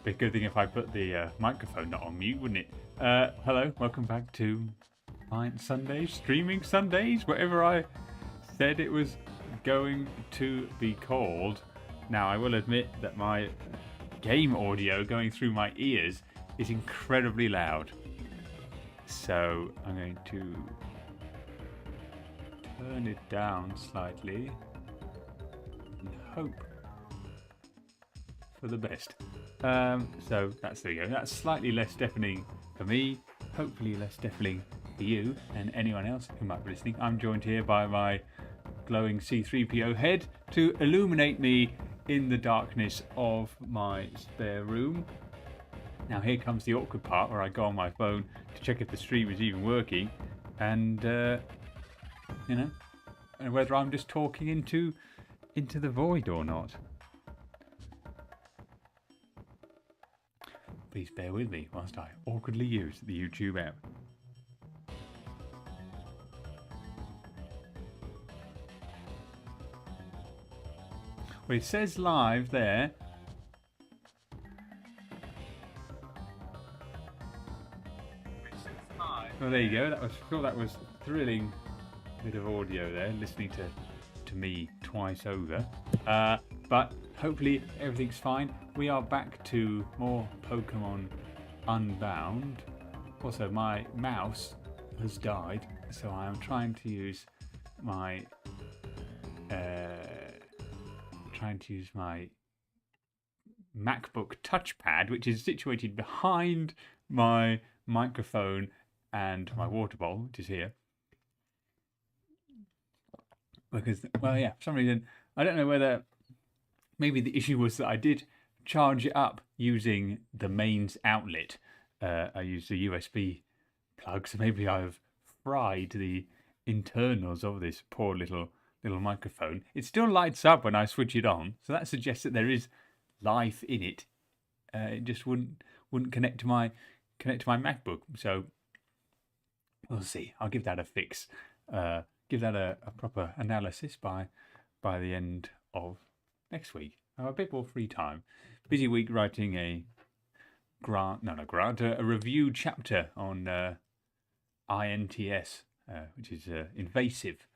Be a good thing if I put the microphone not on mute, wouldn't it? Hello, welcome back to Client Sundays, Streaming Sundays, whatever I said it was going to be called. Now, I will admit that my game audio going through my ears is incredibly loud. So I'm going to turn it down slightly and hope for the best. So there you go. That's slightly less deafening for me, hopefully less deafening for you and anyone else who might be listening. I'm joined here by my glowing C3PO head to illuminate me in the darkness of my spare room. Now here comes the awkward part where I go on my phone to check if the stream is even working, and and whether I'm just talking into the void or not. Please bear with me whilst I awkwardly use the YouTube app. Well, it says live there. Well, there you go. I thought that was a thrilling bit of audio there, listening to me twice over. But hopefully everything's fine. We are back to more Pokemon Unbound. Also, my mouse has died, so I am trying to use my MacBook touchpad, which is situated behind my microphone and my water bowl, which is here. Because, well, yeah, for some reason, I don't know whether maybe the issue was that I did charge it up using the mains outlet. I used a USB plug, so maybe I've fried the internals of this poor little microphone. It still lights up when I switch it on, so that suggests that there is life in it. It just wouldn't connect to my MacBook. So we'll see. I'll give that a fix. Give that a proper analysis by the end of next week. I have a bit more free time. Busy week writing a review chapter on INTS, which is invasive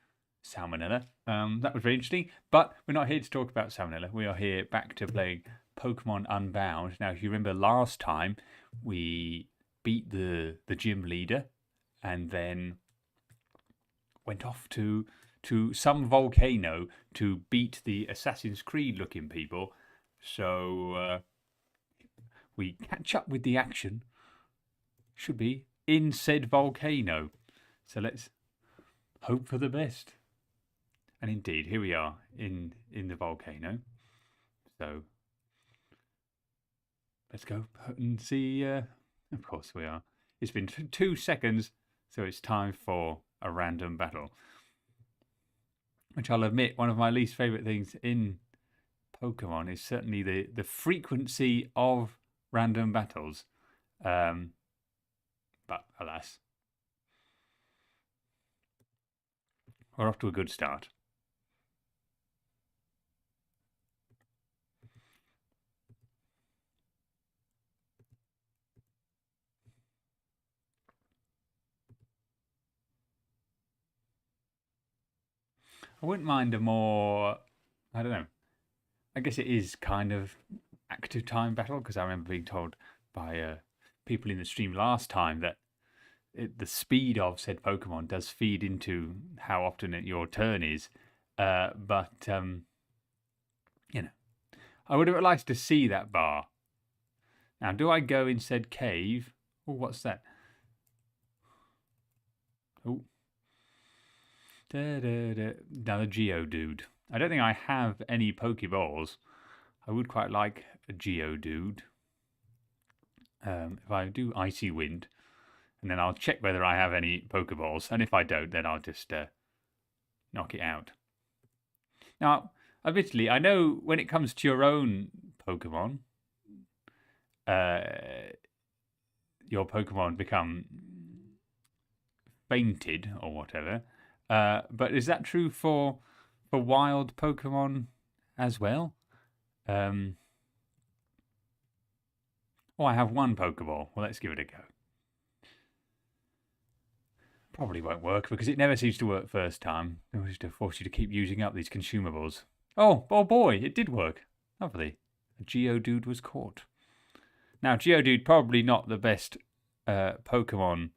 salmonella. That was very interesting, but we're not here to talk about salmonella. We are here back to playing Pokemon Unbound. Now, if you remember last time, we beat the gym leader and then went off to some volcano to beat the Assassin's Creed looking people. So we catch up with the action, should be in said volcano. So let's hope for the best. And indeed, here we are in the volcano. So let's go and see. Of course we are. It's been 2 seconds, so it's time for a random battle. Which I'll admit, one of my least favourite things in Pokemon is certainly the frequency of random battles. But alas, we're off to a good start. I wouldn't mind a more, I don't know, I guess it is kind of active time battle, because I remember being told by people in the stream last time that the speed of said Pokemon does feed into how often your turn is. But I would have liked to see that bar. Now, do I go in said cave? Oh, what's that? Oh. Another Geodude. I don't think I have any Pokeballs. I would quite like a Geodude. If I do Icy Wind, and then I'll check whether I have any Pokeballs, and if I don't, then I'll just knock it out. Now, admittedly, I know when it comes to your own Pokemon, your Pokemon become fainted or whatever. But is that true for wild Pokemon as well? Oh, I have one Pokeball. Well, let's give it a go. Probably won't work because it never seems to work first time. It was to force you to keep using up these consumables. Oh boy, it did work. Lovely. A Geodude was caught. Now, Geodude, probably not the best Pokemon.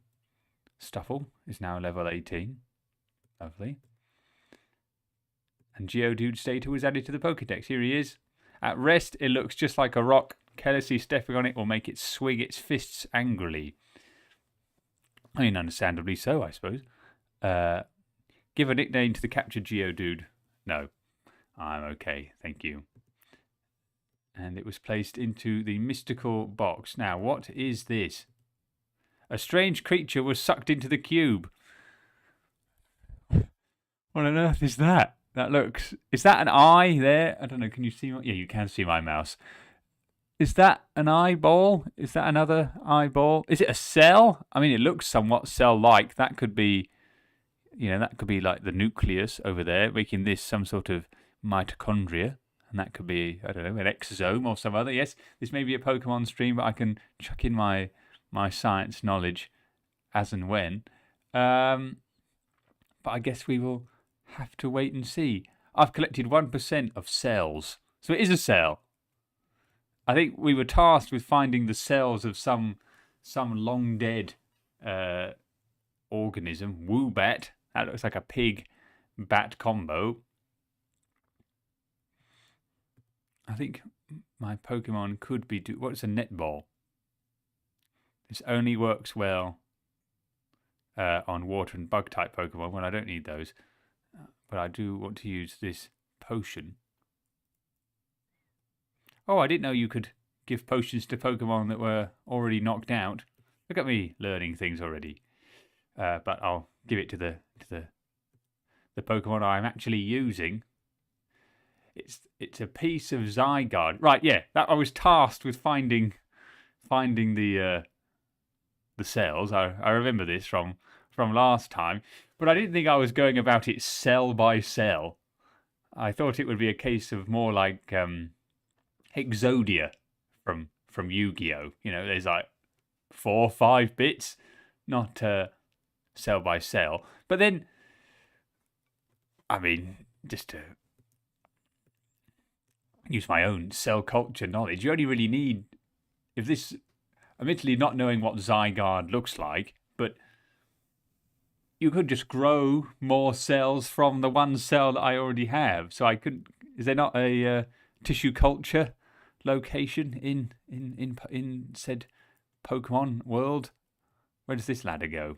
Stuffle is now level 18. Lovely. And Geodude's data was added to the Pokedex. Here he is. At rest, it looks just like a rock. Carelessly stepping on it will make it swing its fists angrily. I mean, understandably so, I suppose. Give a nickname to the captured Geodude. No, I'm okay, thank you. And it was placed into the mystical box. Now, what is this? A strange creature was sucked into the cube. What on earth is that? That looks... Is that an eye there? I don't know, can you see my... Yeah, you can see my mouse. Is that an eyeball? Is that another eyeball? Is it a cell? I mean, it looks somewhat cell-like. That could be... You know, that could be like the nucleus over there, making this some sort of mitochondria. And that could be, I don't know, an exosome or some other. Yes, this may be a Pokemon stream, but I can chuck in my science knowledge as and when. But I guess we will have to wait and see. I've collected 1% of cells. So it is a cell. I think we were tasked with finding the cells of some long dead organism. Woobat. That looks like a pig-bat combo. I think my Pokemon could be... What's a netball? This only works well on water and bug-type Pokemon. Well, I don't need those. But I do want to use this potion. Oh, I didn't know you could give potions to Pokemon that were already knocked out. Look at me learning things already. But I'll give it to the Pokemon I'm actually using. It's a piece of Zygarde. Right, yeah. That I was tasked with finding the cells. I remember this from last time, but I didn't think I was going about it cell by cell. I thought it would be a case of more like Exodia from Yu-Gi-Oh. You know, there's like 4 or 5 bits, not cell by cell. But then, I mean, just to use my own cell culture knowledge, you only really need, if this, admittedly not knowing what Zygarde looks like, but you could just grow more cells from the one cell that I already have. So I could, is there not a tissue culture location in said Pokemon world? Where does this ladder go?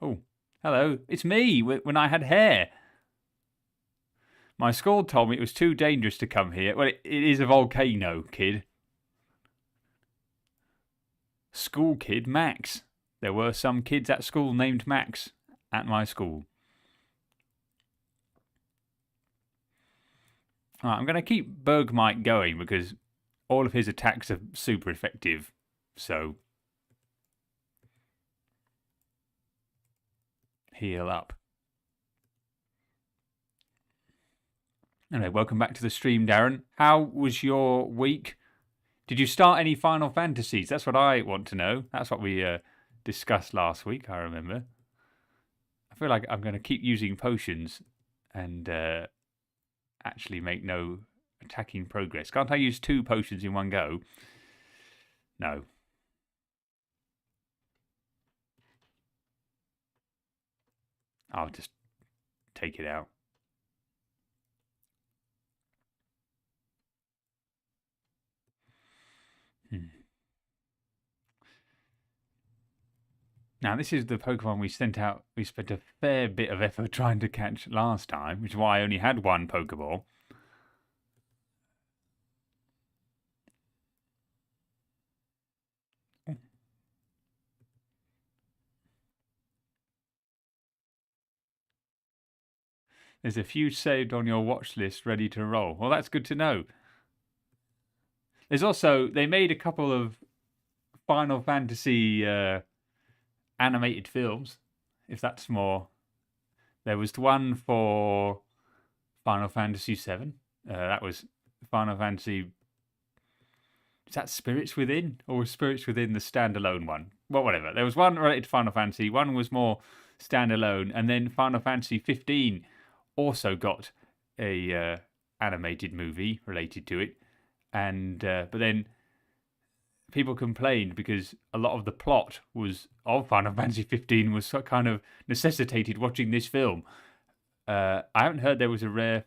Oh, hello, it's me when I had hair. My school told me it was too dangerous to come here. Well, it is a volcano, kid. School kid Max. There were some kids at school named Max at my school. Right, I'm going to keep Bergmite going because all of his attacks are super effective. So, heal up. Anyway, welcome back to the stream, Darren. How was your week? Did you start any Final Fantasies? That's what I want to know. That's what we discussed last week, I remember. I feel like I'm going to keep using potions and actually make no attacking progress. Can't I use 2 potions in one go? No. I'll just take it out. Now, this is the Pokemon we spent a fair bit of effort trying to catch last time, which is why I only had 1 Pokeball. There's a few saved on your watch list ready to roll. Well, that's good to know. There's also, they made a couple of Final Fantasy animated films, if that's more. There was one for Final Fantasy VII. That was Final Fantasy is that Spirits Within or was Spirits Within the standalone one? Well, whatever. There was one related to Final Fantasy, one was more standalone, and then Final Fantasy 15 also got a animated movie related to it, and but then people complained because a lot of the plot was of Final Fantasy 15 was kind of necessitated watching this film. I haven't heard there was a rare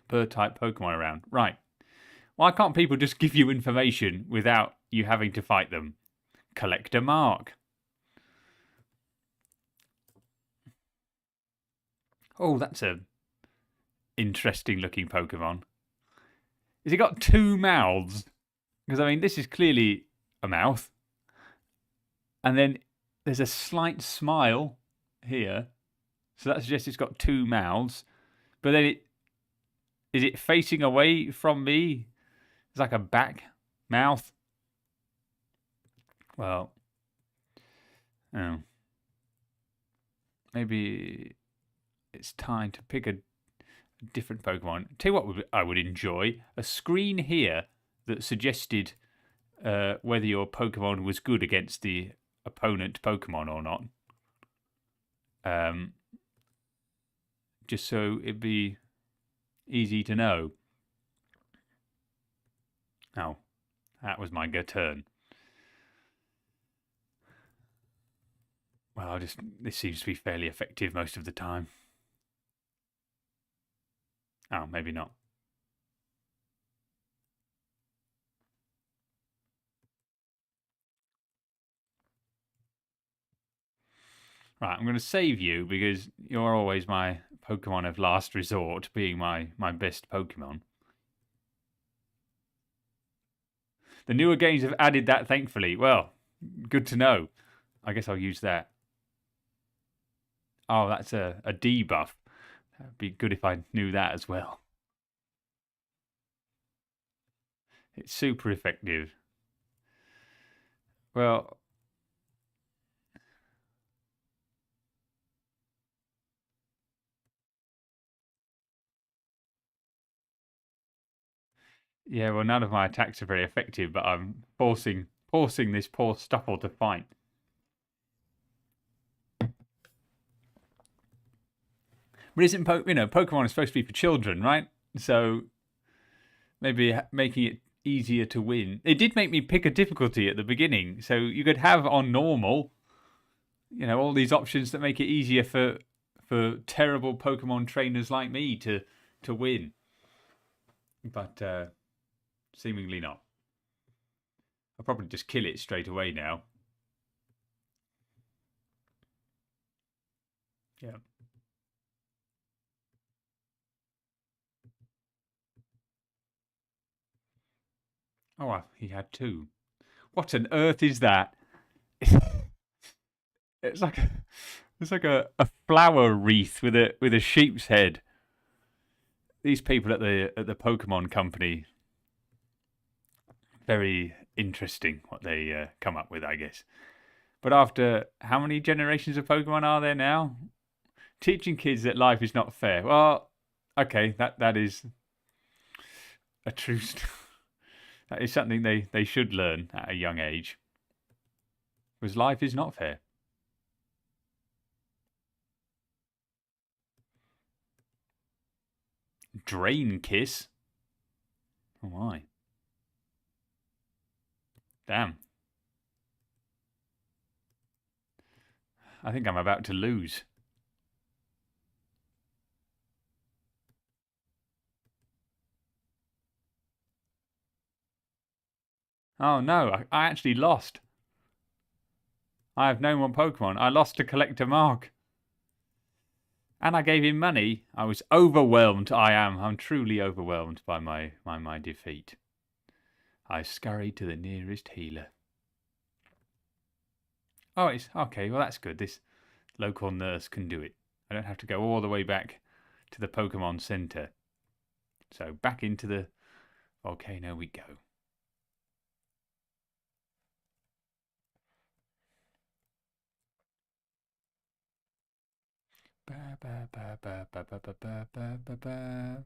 bird type Pokemon around. Right. Why can't people just give you information without you having to fight them? Collect a mark. Oh, that's a interesting looking Pokemon. Has it got two mouths? Because, I mean, this is clearly a mouth. And then there's a slight smile here. So that suggests it's got two mouths. But then is it facing away from me? It's like a back mouth. Well, oh. Maybe it's time to pick a different Pokemon. Tell you what I would enjoy. A screen here that suggested whether your Pokemon was good against the opponent Pokemon or not. Just so it'd be easy to know. Oh, that was my turn. Well, this seems to be fairly effective most of the time. Oh, maybe not. Right, I'm going to save you because you're always my Pokemon of last resort, being my best Pokemon. The newer games have added that, thankfully. Well, good to know. I guess I'll use that. Oh, that's a debuff. That'd be good if I knew that as well. It's super effective. Well, yeah, well, none of my attacks are very effective, but I'm forcing this poor Stupple to fight. But isn't Pokemon is supposed to be for children, right? So maybe making it easier to win. It did make me pick a difficulty at the beginning, so you could have on normal, all these options that make it easier for terrible Pokemon trainers like me to win. But seemingly not. I'll probably just kill it straight away now. Yeah. Oh, he had two. What on earth is that? It's like a flower wreath with a sheep's head. These people at the Pokemon company, very interesting what they come up with, I guess. But after how many generations of Pokemon are there now? Teaching kids that life is not fair. Well, okay, that is a true. That is something they should learn at a young age. Because life is not fair. Drain Kiss? Oh my. Damn. I think I'm about to lose. Oh no, I actually lost. I have no more Pokemon. I lost to Collector Mark. And I gave him money. I was overwhelmed. I'm truly overwhelmed by my defeat. I scurried to the nearest healer. Oh, it's okay. Well, that's good. This local nurse can do it. I don't have to go all the way back to the Pokemon Center. So back into the volcano we go. Ba, ba, ba, ba, ba, ba, ba, ba, ba, ba.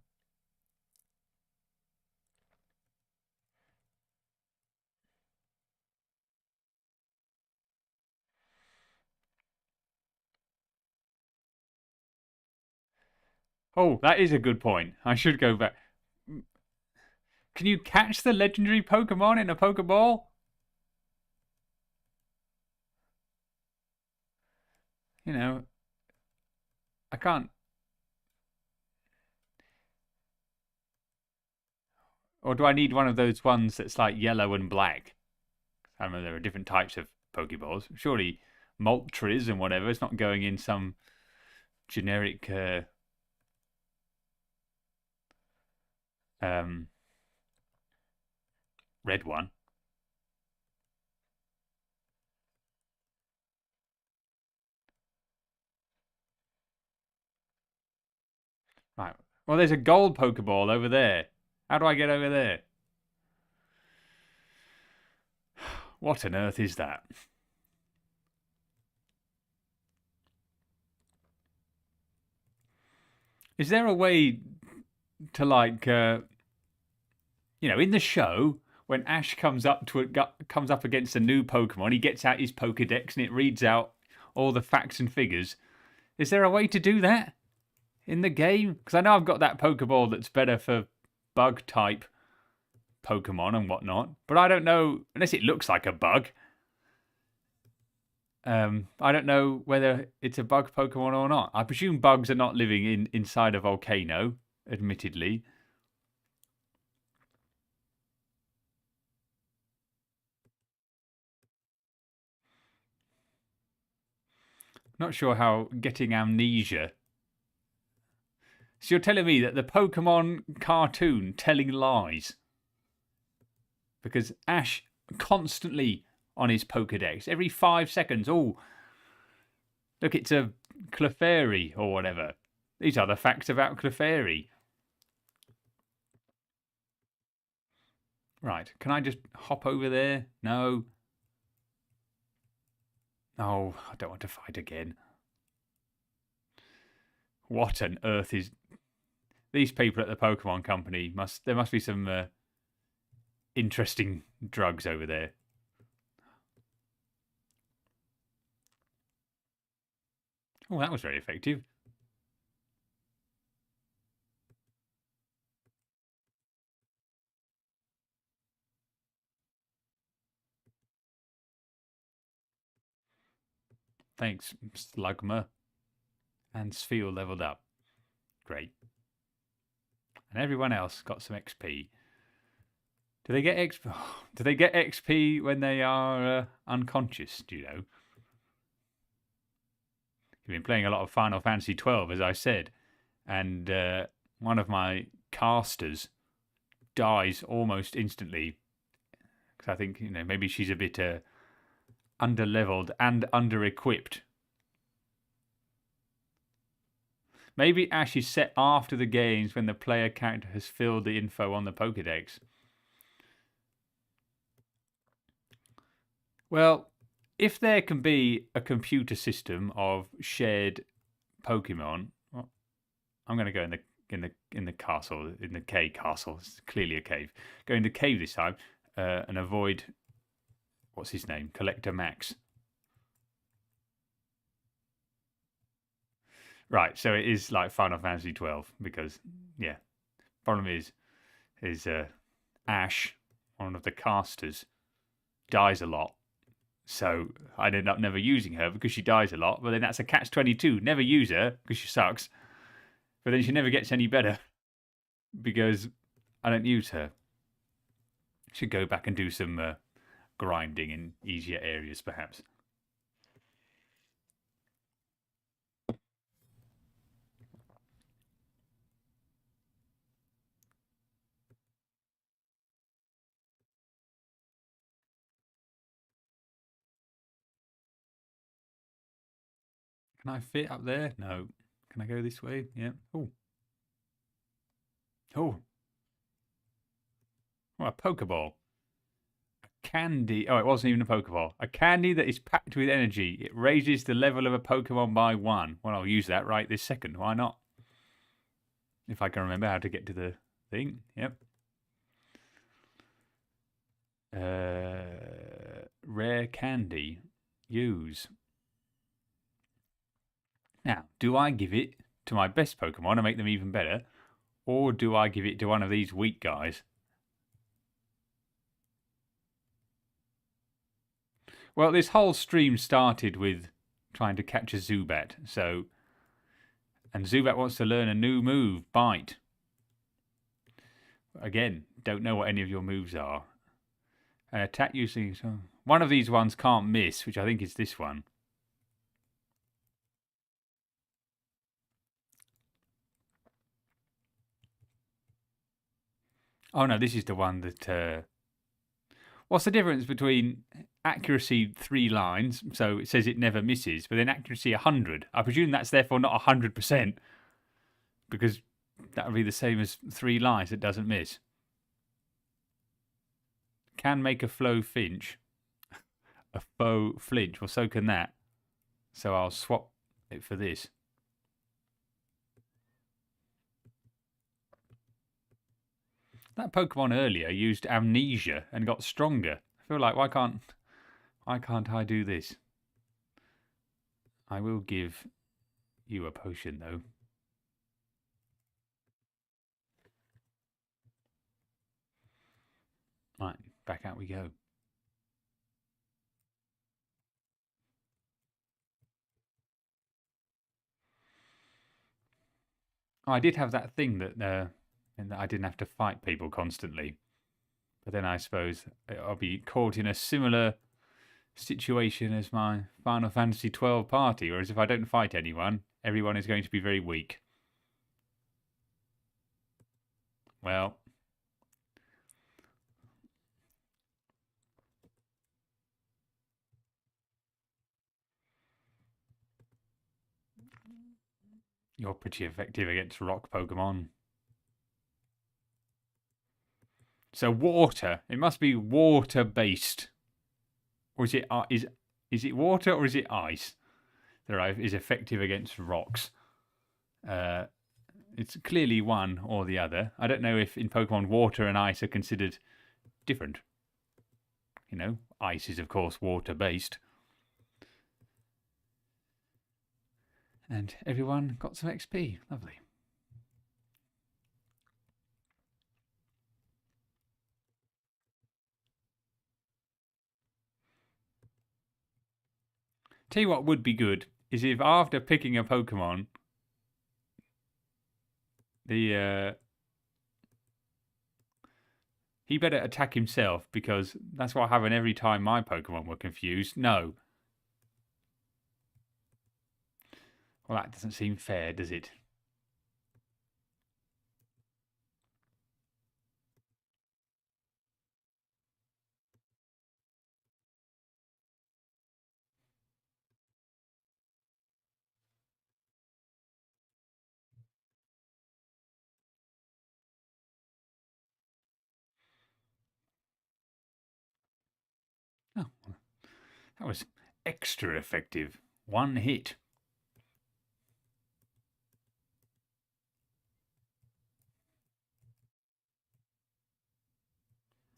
Oh, that is a good point. I should go back. Can you catch the legendary Pokemon in a Pokeball? You know, I can't. Or do I need one of those ones that's like yellow and black? I don't know, there are different types of Pokeballs. Surely Moltres and whatever, it's not going in some generic um, red one. Right. Well, there's a gold Pokeball over there. How do I get over there? What on earth is that? Is there a way to like, in the show when Ash comes up against a new Pokemon, he gets out his Pokedex and it reads out all the facts and figures. Is there a way to do that in the game? Because I know I've got that Pokeball that's better for bug type Pokemon and whatnot, but I don't know unless it looks like a bug. I don't know whether it's a bug Pokemon or not. I presume bugs are not living inside a volcano, admittedly. Not sure how getting amnesia. So you're telling me that the Pokemon cartoon telling lies? Because Ash constantly on his Pokedex, every 5 seconds, oh, look, it's a Clefairy or whatever. These are the facts about Clefairy. Right, can I just hop over there? No. Oh, I don't want to fight again. What on earth is... These people at the Pokemon Company, there must be some interesting drugs over there. Oh, that was very effective. Thanks, Slugma. And Sphere leveled up. Great. And everyone else got some XP. Do they get XP? Do they get XP when they are unconscious? Do you know? You've been playing a lot of Final Fantasy 12, as I said, and one of my casters dies almost instantly because I think maybe she's a bit under-leveled and under-equipped. Maybe Ash is set after the games when the player character has filled the info on the Pokedex. Well, if there can be a computer system of shared Pokemon, well, I'm going to go in the castle, in the cave castle. It's clearly a cave. Go in the cave this time and avoid what's his name, Collector Max. Right, so it is like Final Fantasy 12 because yeah, problem is Ash, one of the casters, dies a lot. So I ended up never using her because she dies a lot. But then that's a catch-22. Never use her because she sucks. But then she never gets any better because I don't use her. Should go back and do some grinding in easier areas, perhaps. Can I fit up there? No. Can I go this way? Yeah. Oh. Oh. Oh, a Pokeball. Candy. Oh, it wasn't even a Pokeball. A candy that is packed with energy. It raises the level of a Pokemon by 1. Well, I'll use that right this second. Why not? If I can remember how to get to the thing. Yep. Rare candy. Use. Now, do I give it to my best Pokemon and make them even better? Or do I give it to one of these weak guys? Well, this whole stream started with trying to catch a Zubat, so... And Zubat wants to learn a new move, Bite. Again, don't know what any of your moves are. An attack using... One of these ones can't miss, which I think is this one. Oh no, this is the one that... What's the difference between accuracy 3 lines, so it says it never misses, but then accuracy 100? I presume that's therefore not 100%, because that would be the same as 3 lines that doesn't miss. Can make a flow finch. A faux flinch. Well, so can that. So I'll swap it for this. That Pokemon earlier used amnesia and got stronger. I feel like why can't I do this? I will give you a potion though. Right, back out we go. Oh, I did have that thing that I didn't have to fight people constantly. But then I suppose I'll be caught in a similar situation as my Final Fantasy XII party, whereas if I don't fight anyone, everyone is going to be very weak. Well, you're pretty effective against rock Pokemon. So water, it must be water based. Or is it water or is it ice that is effective against rocks? It's clearly one or the other. I don't know if in Pokemon water and ice are considered different. You know, ice is of course water based. And everyone got some XP. Lovely. Tell you what would be good is if after picking a Pokemon, he better attack himself, because that's what happened every time my Pokemon were confused. No. Well, that doesn't seem fair, does it? Oh, that was extra effective. One hit.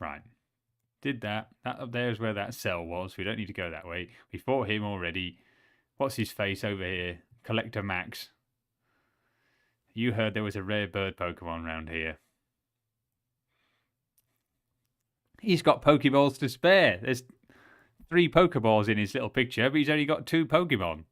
Right. Did that. That up there is where that cell was. We don't need to go that way. We fought him already. What's his face over here? Collector Max. You heard there was a rare bird Pokemon around here. He's got Pokeballs to spare. There's 3 Pokeballs in his little picture, but he's only got 2 Pokemon.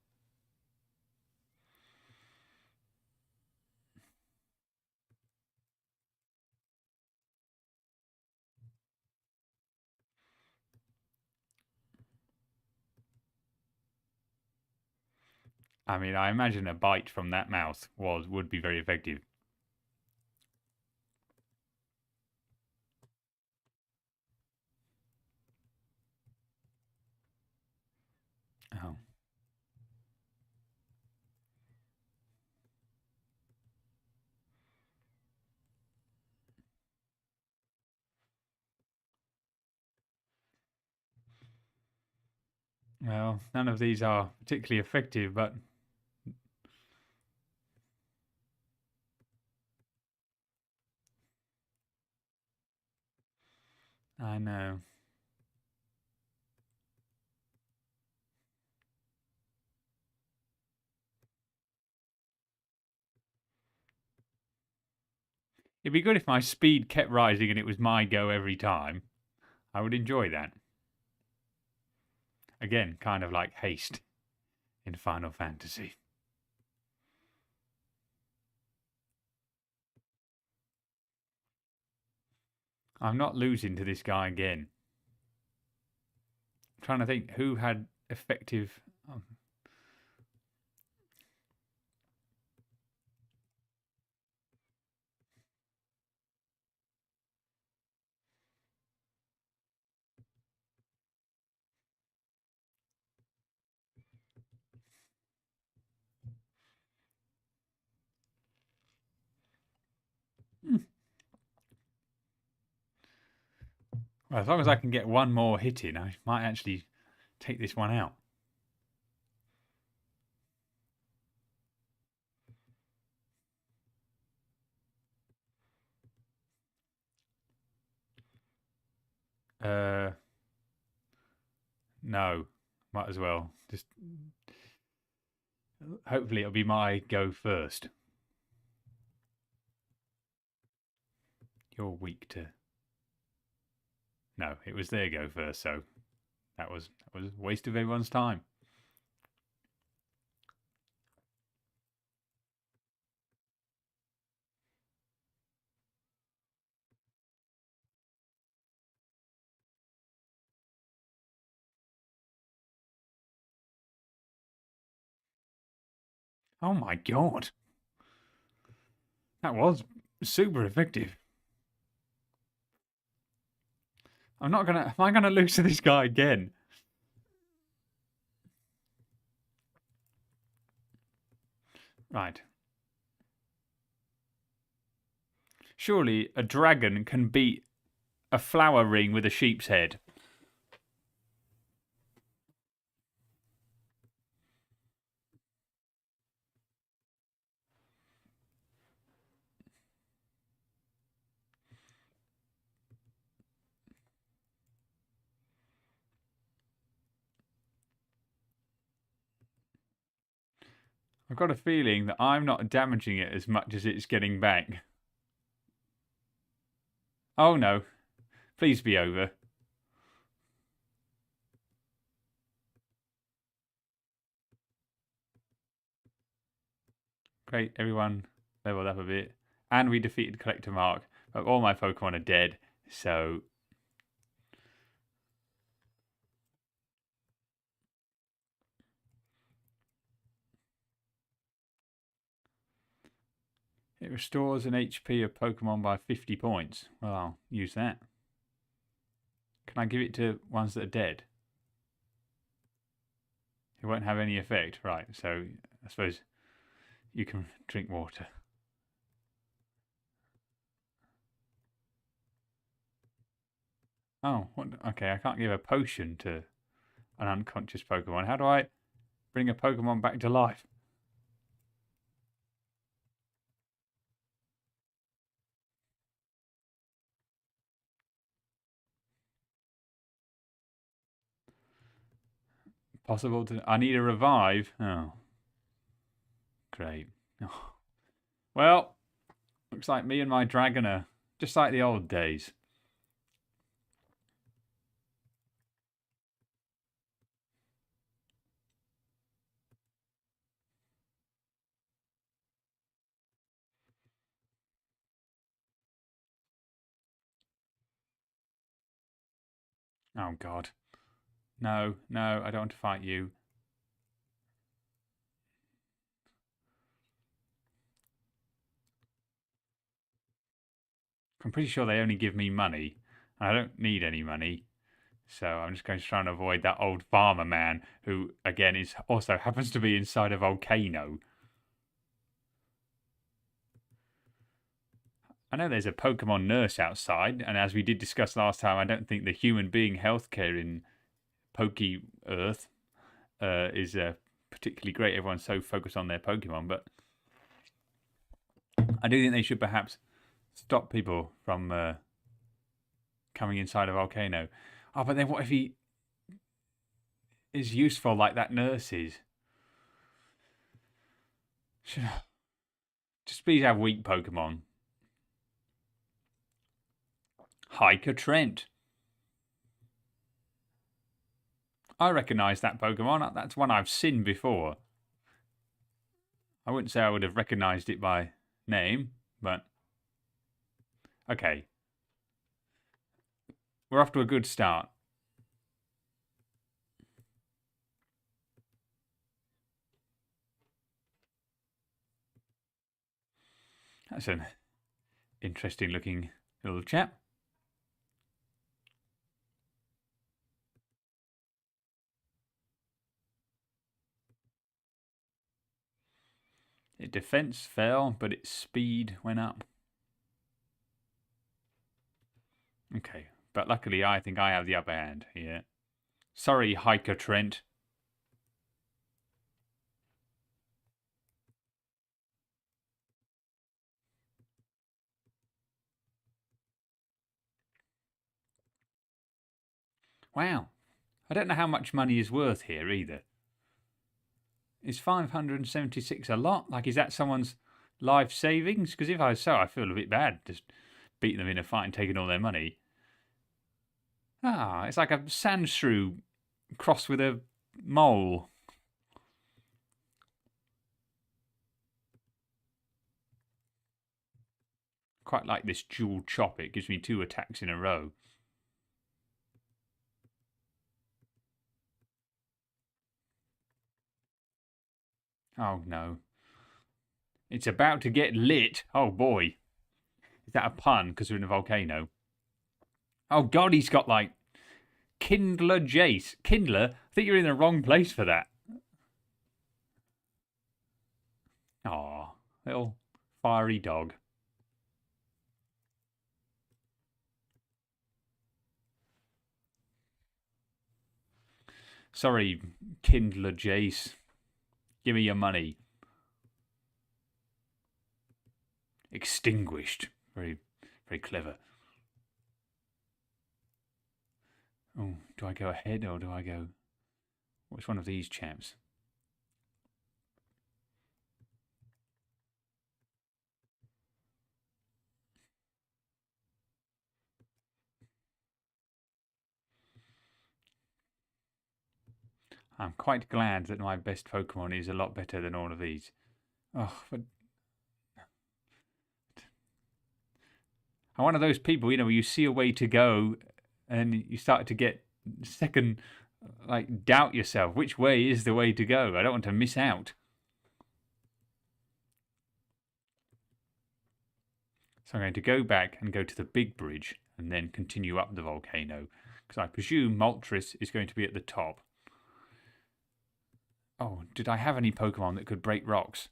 I mean, I imagine a bite from that mouth would be very effective. Oh. Well, none of these are particularly effective, but... I know. It'd be good if my speed kept rising and it was my go every time. I would enjoy that. Again, kind of like haste in Final Fantasy. I'm not losing to this guy again. I'm trying to think who had effective. Well, as long as I can get one more hit in, I might actually take this one out. No, might as well. Just hopefully it'll be my go first. You're weak to. No, it was their go first, so that was a waste of everyone's time. Oh my god. That was super effective. I'm not gonna. Am I gonna lose to this guy again? Right. Surely a dragon can beat a flower ring with a sheep's head. I've got a feeling that I'm not damaging it as much as it's getting back. Oh no. Please be over. Great, everyone leveled up a bit. And we defeated Collector Mark. But all my Pokemon are dead, so... It restores an HP of Pokemon by 50 points. Well, I'll use that. Can I give it to ones that are dead? It won't have any effect. Right, so I suppose you can drink water. Oh, what? Okay, I can't give a potion to an unconscious Pokemon. How do I bring a Pokemon back to life? Possible to... I need a revive. Oh, great. Oh. Well, looks like me and my dragon are just like the old days. Oh, God. No, no, I don't want to fight you. I'm pretty sure they only give me money. I don't need any money. So I'm just going to try and avoid that old farmer man who, again, is also happens to be inside a volcano. I know there's a Pokemon nurse outside, and as we did discuss last time, I don't think the human being healthcare in Poke Earth is particularly great. Everyone's so focused on their Pokemon, but I do think they should perhaps stop people from coming inside a volcano. Oh, but then what if he is useful like that nurse is? Just please have weak Pokemon. Hiker Trent. I recognise that Pokemon. That's one I've seen before. I wouldn't say I would have recognised it by name, but okay. We're off to a good start. That's an interesting looking little chap. Its defense fell, but its speed went up. Okay, but luckily I think I have the upper hand here. Sorry, Hiker Trent. Wow. I don't know how much money is worth here either. Is 576 a lot? Like, is that someone's life savings? Because if I so, I feel a bit bad just beating them in a fight and taking all their money. Ah, it's like a sandshrew crossed with a mole. Quite like this dual chop. It gives me 2 attacks in a row. Oh no. It's about to get lit. Oh boy. Is that a pun because we're in a volcano? Oh god, he's got like Kindler Jace. Kindler? I think you're in the wrong place for that. Aw, little fiery dog. Sorry, Kindler Jace. Give me your money. Extinguished. Very, very clever. Oh, do I go ahead or do I go... Which one of these chaps? I'm quite glad that my best Pokemon is a lot better than all of these. Oh, but... I'm one of those people, you know, where you see a way to go and you start to get second, like, doubt yourself. Which way is the way to go? I don't want to miss out. So I'm going to go back and go to the big bridge and then continue up the volcano. Because I presume Moltres is going to be at the top. Oh, did I have any Pokemon that could break rocks?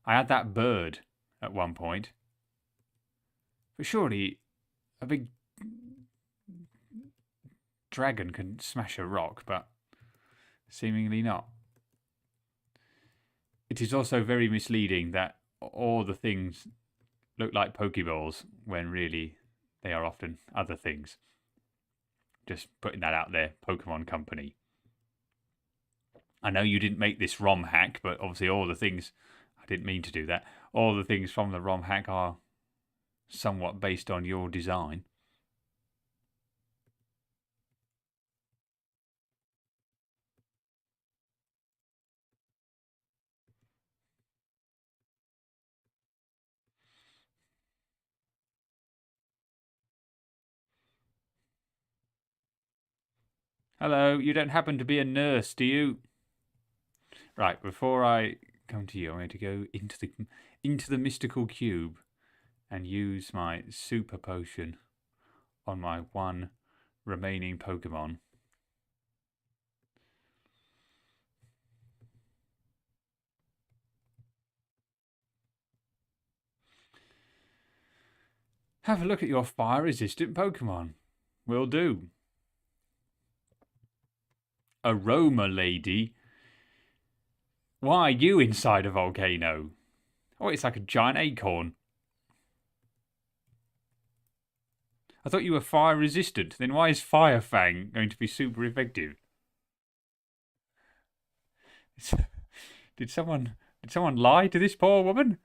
I had that bird at one point. But surely a big dragon can smash a rock, but seemingly not. It is also very misleading that all the things look like Pokeballs when really they are often other things. Just putting that out there, Pokemon Company. I know you didn't make this ROM hack, but obviously all the things, I didn't mean to do that, all the things from the ROM hack are somewhat based on your design. Hello, you don't happen to be a nurse, do you? Right, before I come to you, I'm going to go into the mystical cube and use my super potion on my one remaining Pokemon. Have a look at your fire-resistant Pokemon. Will do. Aroma Lady. Why are you inside a volcano? Oh, it's like a giant acorn. I thought you were fire resistant. Then why is Fire Fang going to be super effective? Did someone lie to this poor woman?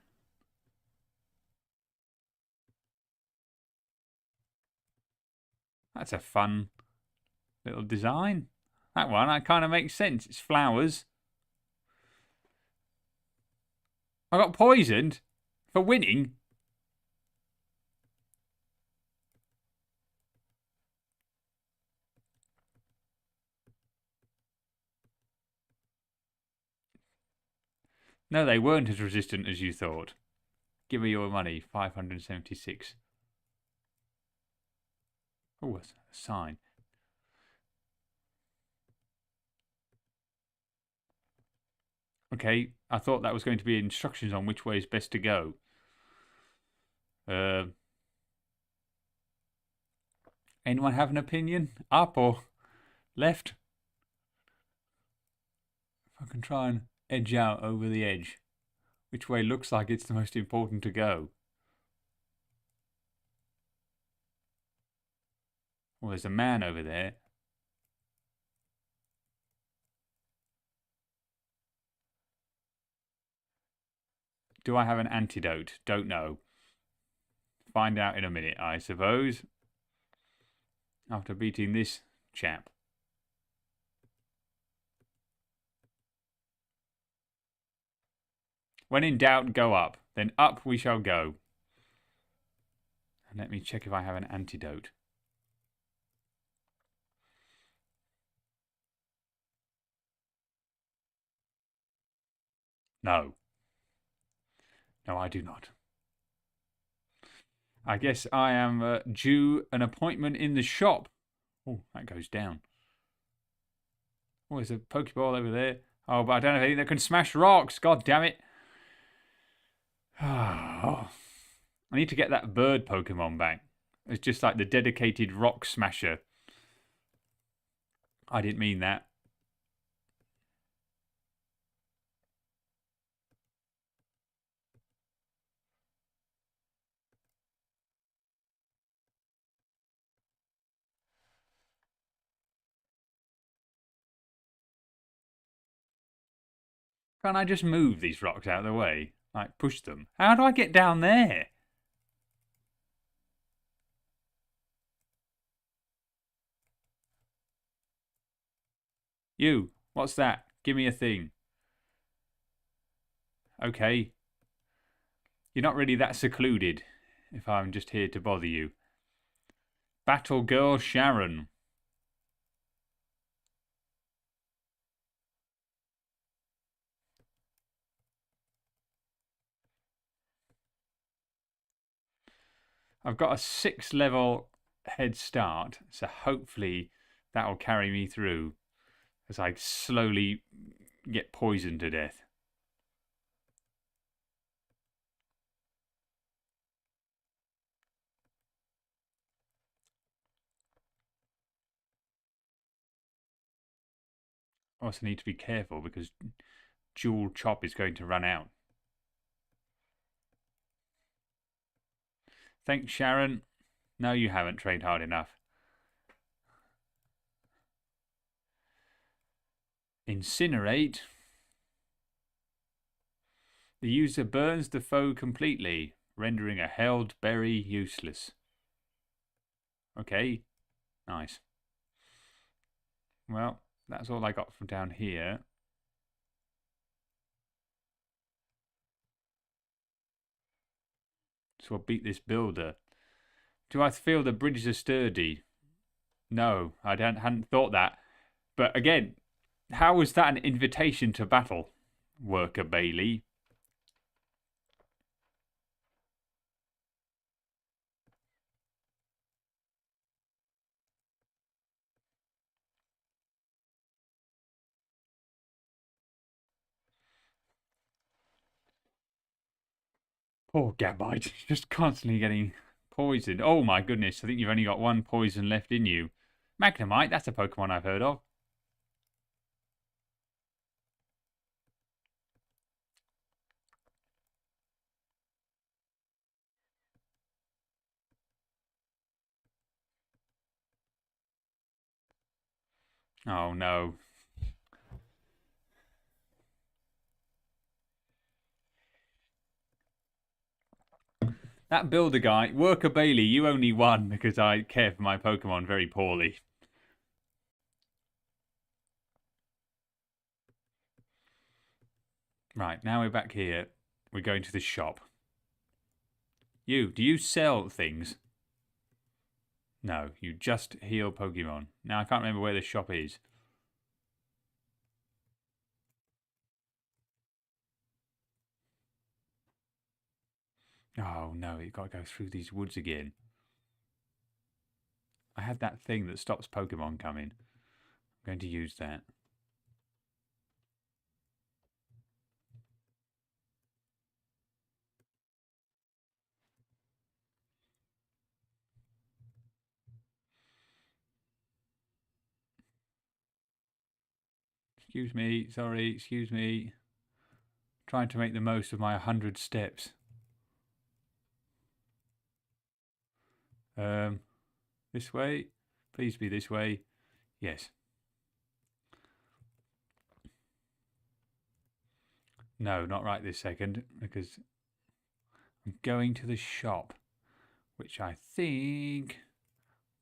That's a fun little design. That one, that kind of makes sense. It's flowers. I got poisoned for winning. No, they weren't as resistant as you thought. Give me your money, 576. Oh, a sign. Okay, I thought that was going to be instructions on which way is best to go. Anyone have an opinion? Up or left? If I can try and edge out over the edge. Which way looks like it's the most important to go? Well, there's a man over there. Do I have an antidote? Don't know. Find out in a minute, I suppose. After beating this chap. When in doubt, go up. Then up we shall go. And let me check if I have an antidote. No. No, I do not. I guess I am due an appointment in the shop. Oh, that goes down. Oh, there's a Pokeball over there. Oh, but I don't have anything that can smash rocks. God damn it. Oh, I need to get that bird Pokemon back. It's just like the dedicated rock smasher. I didn't mean that. Can't I just move these rocks out of the way? Like, push them? How do I get down there? You, what's that? Give me a thing. Okay. You're not really that secluded, if I'm just here to bother you. Battle Girl Sharon. I've got a 6 level head start, so hopefully that will carry me through as I slowly get poisoned to death. I also need to be careful because Dual Chop is going to run out. Thanks, Sharon. No, you haven't trained hard enough. Incinerate. The user burns the foe completely, rendering a held berry useless. Okay, nice. Well, that's all I got from down here. So I'll beat this builder. Do I feel the bridges are sturdy? No, I hadn't thought that. But again, how was that an invitation to battle, Worker Bailey? Poor Gabite, just constantly getting poisoned. Oh my goodness, I think you've only got one poison left in you. Magnemite, that's a Pokemon I've heard of. Oh no. That builder guy, Worker Bailey, you only won because I care for my Pokemon very poorly. Right, now we're back here. We're going to the shop. Do you sell things? No, you just heal Pokemon. Now I can't remember where the shop is. Oh no, you've got to go through these woods again. I have that thing that stops Pokemon coming. I'm going to use that. Excuse me, sorry, excuse me. Trying to make the most of my 100 steps. This way? Please be this way. Yes. No, not right this second, because I'm going to the shop, which I think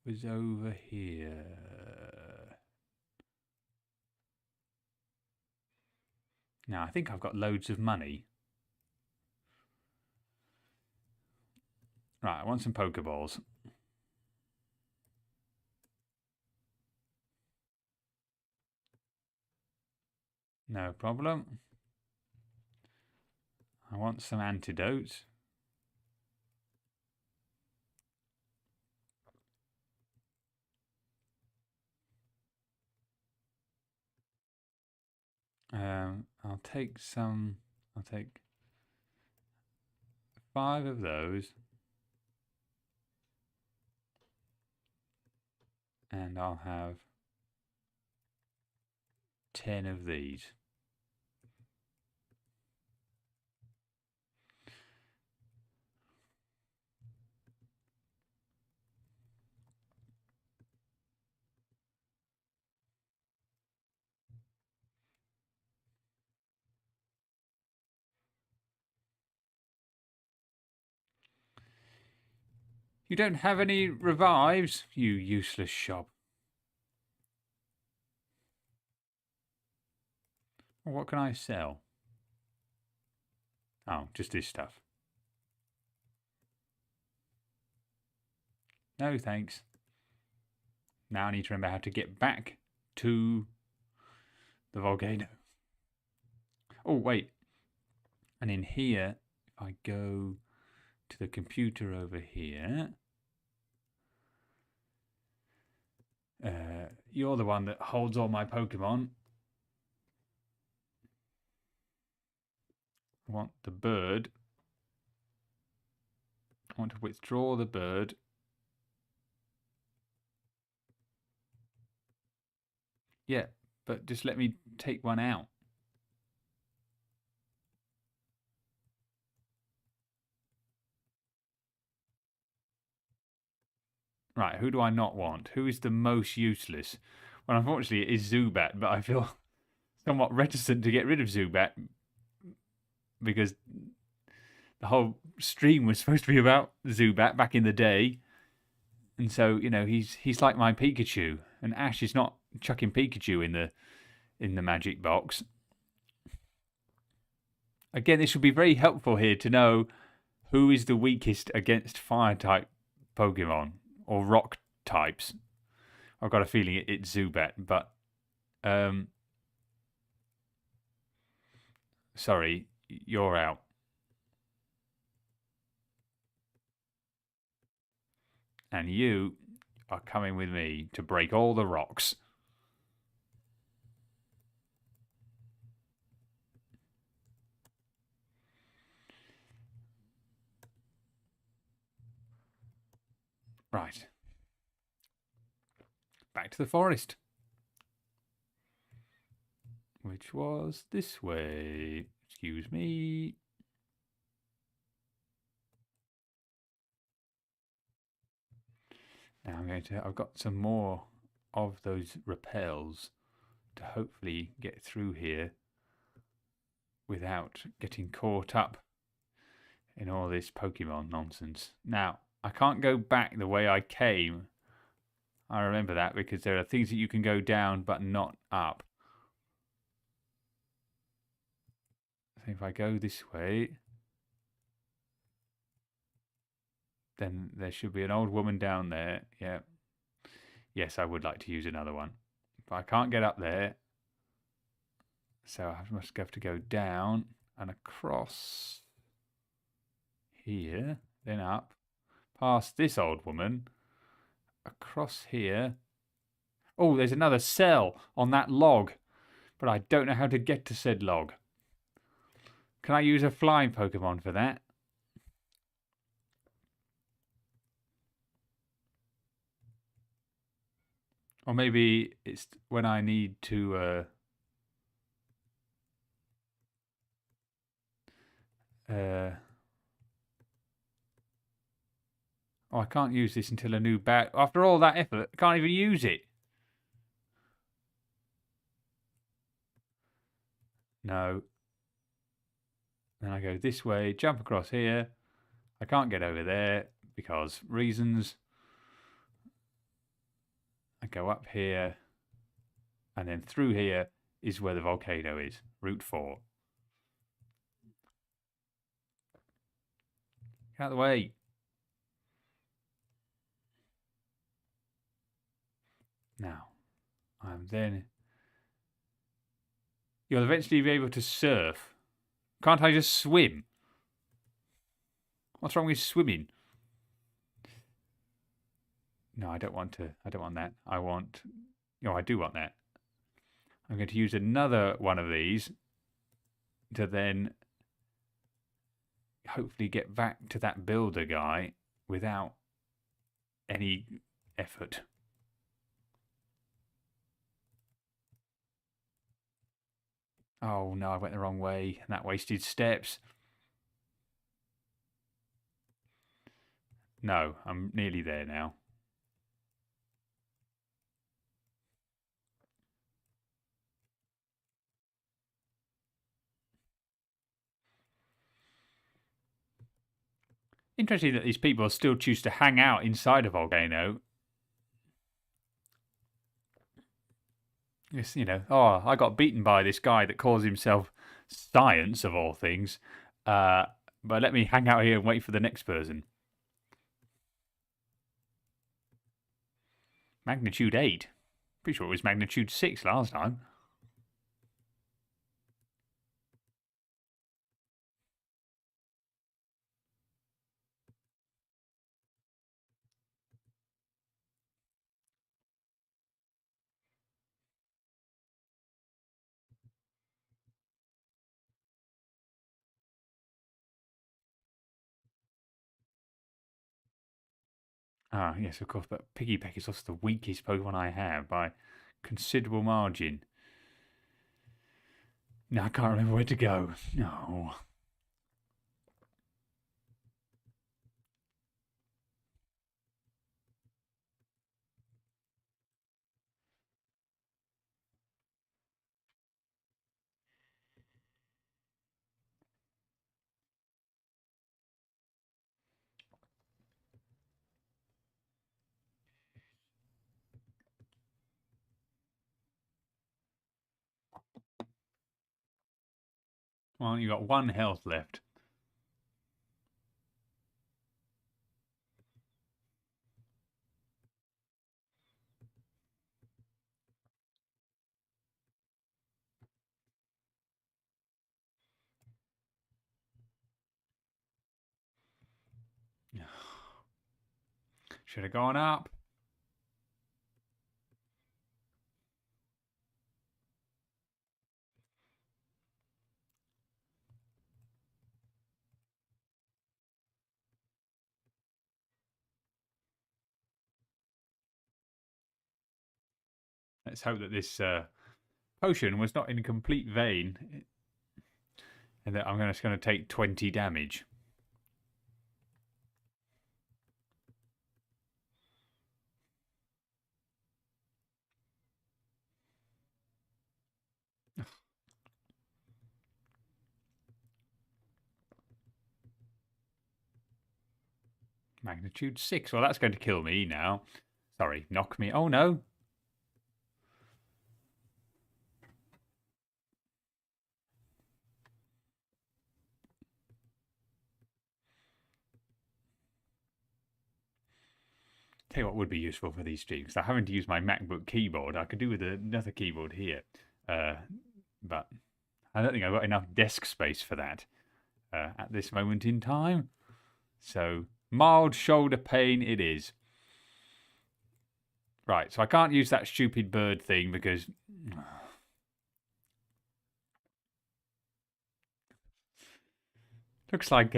was over here. Now, I think I've got loads of money. Right, I want some Pokeballs. No problem. I want some antidotes. I'll take 5 of those. And I'll have 10 of these. You don't have any revives, you useless shop. What can I sell? Oh, just this stuff. No, thanks. Now I need to remember how to get back to the volcano. Oh, wait. And in here, if I go to the computer over here, you're the one that holds all my Pokemon. I want the bird. I want to withdraw the bird. Yeah, but just let me take one out. Right, who do I not want? Who is the most useless? Well, unfortunately, it is Zubat, but I feel somewhat reticent to get rid of Zubat because the whole stream was supposed to be about Zubat back in the day. And so, you know, he's like my Pikachu. And Ash is not chucking Pikachu in the magic box. Again, this would be very helpful here to know who is the weakest against fire type Pokemon or rock types. I've got a feeling it's Zubat, but sorry, you're out. And you are coming with me to break all the rocks. Right. Back to the forest. Which was this way. Excuse me. Now I've got some more of those repels to hopefully get through here without getting caught up in all this Pokemon nonsense. Now, I can't go back the way I came. I remember that because there are things that you can go down but not up. So if I go this way, then there should be an old woman down there. Yeah. Yes, I would like to use another one. But I can't get up there. So I must have to go down and across here, then up, past this old woman, across here. Oh, there's another cell on that log, but I don't know how to get to said log. Can I use a flying Pokemon for that? Or maybe it's when I need to oh, I can't use this until a new bat. After all that effort, I can't even use it. No. Then I go this way, jump across here. I can't get over there because reasons. I go up here, and then through here is where the volcano is, Route 4. Get out of the way. Now, I'm then. You'll eventually be able to surf. Can't I just swim? What's wrong with swimming? No, I don't want to. I don't want that. I want. No, I do want that. I'm going to use another one of these to then hopefully get back to that builder guy without any effort. Oh no, I went the wrong way and that wasted steps. No, I'm nearly there now. Interesting that these people still choose to hang out inside a volcano. Yes, you know, oh, I got beaten by this guy that calls himself Science of all things. But let me hang out here and wait for the next person. Magnitude 8. Pretty sure it was magnitude 6 last time. Ah, yes, of course, but Piggyback is also the weakest Pokemon I have by considerable margin. No, I can't remember where to go. No. Well, you got 1 health left. Should have gone up. Let's hope that this potion was not in a complete vein and that I'm just going to take 20 damage. Magnitude 6. Well, that's going to kill me now. Sorry, knock me. Oh, no. Tell you what would be useful for these streams. I'm having to use my MacBook keyboard. I could do with another keyboard here. But I don't think I've got enough desk space for that at this moment in time. So, mild shoulder pain it is. Right, so I can't use that stupid bird thing because... Looks like,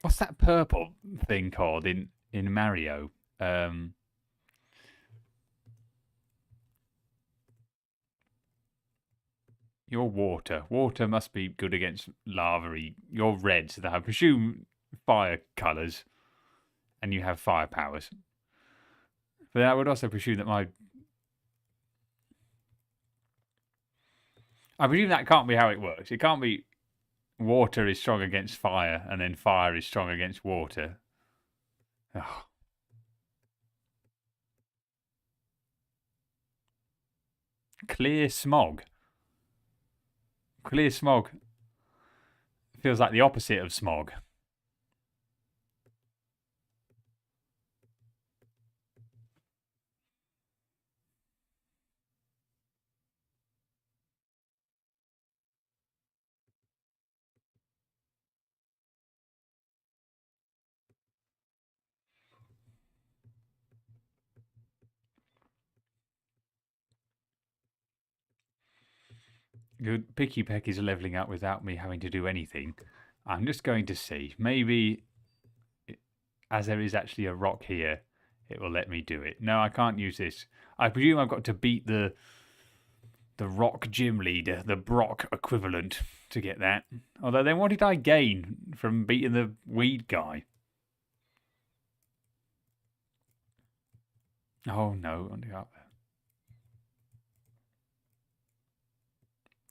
what's that purple thing called in Mario? You're water. Water must be good against lava-y. You're red, so I presume fire colours. And you have fire powers. But I would also presume that I presume that can't be how it works. It can't be water is strong against fire, and then fire is strong against water. Oh. Clear smog. Clear smog feels like the opposite of smog. Good. Picky Peck is levelling up without me having to do anything. I'm just going to see. Maybe, as there is actually a rock here, it will let me do it. No, I can't use this. I presume I've got to beat the rock gym leader, the Brock equivalent, to get that. Although then what did I gain from beating the weed guy? Oh no, on the up there.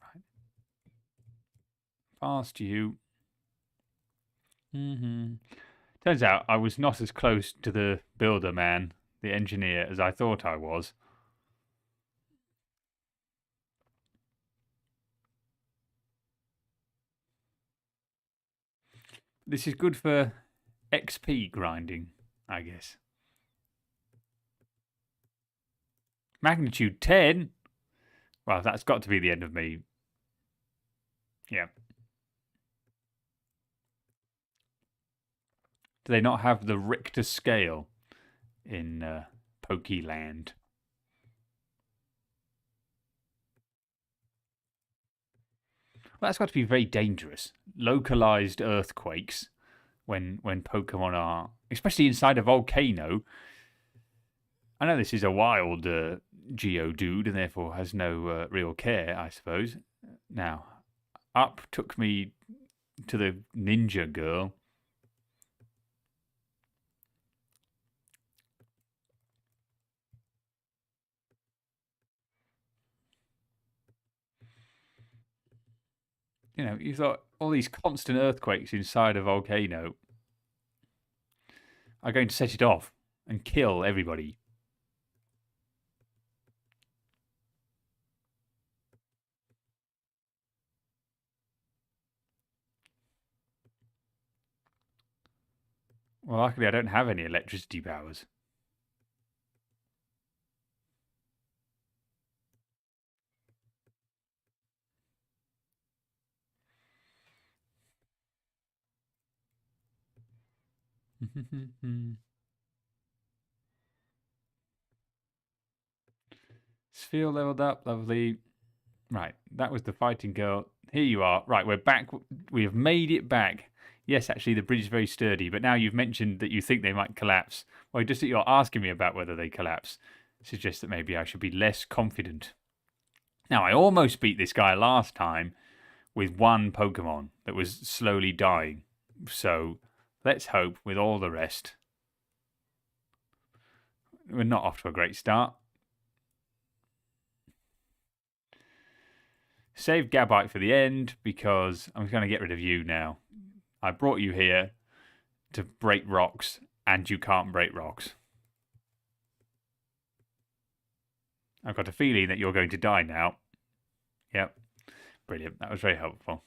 Right. Past you. Turns out I was not as close to the builder man, the engineer, as I thought I was. This is good for XP grinding, I guess. Magnitude 10? Well, that's got to be the end of me. Yeah. Do they not have the Richter scale in Pokeland? Well, that's got to be very dangerous. Localized earthquakes when Pokemon are, especially inside a volcano. I know this is a wild Geodude and therefore has no real care, I suppose. Now, up took me to the ninja girl. You know, you thought all these constant earthquakes inside a volcano are going to set it off and kill everybody. Well, luckily I don't have any electricity powers. Sphere leveled up, lovely. Right, that was the fighting girl. Here you are. Right, we're back. We have made it back. Yes, actually, the bridge is very sturdy, but now you've mentioned that you think they might collapse. Well, just that you're asking me about whether they collapse suggests that maybe I should be less confident. Now, I almost beat this guy last time with one Pokemon that was slowly dying. So let's hope with all the rest. We're not off to a great start. Save Gabite for the end because I'm going to get rid of you now. I brought you here to break rocks, and you can't break rocks. I've got a feeling that you're going to die now. Yep. Brilliant. That was very helpful.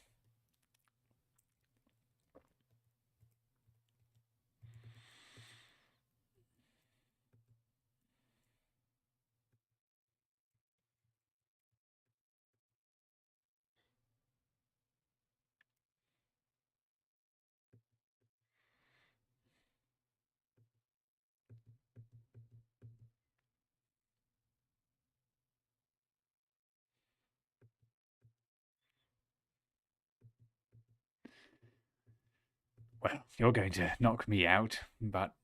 Well, you're going to knock me out, but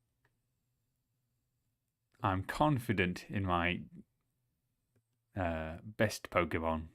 I'm confident in my best Pokemon.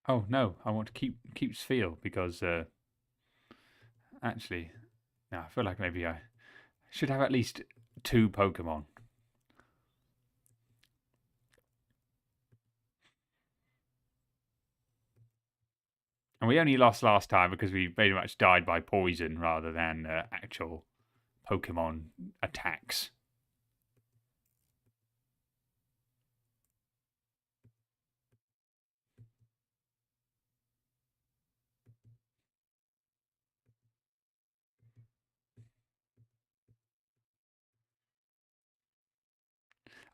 Oh no, I want to keep Sphere because actually, no, I feel like maybe I should have at least 2 Pokemon. And we only lost last time because we pretty much died by poison rather than actual Pokemon attacks.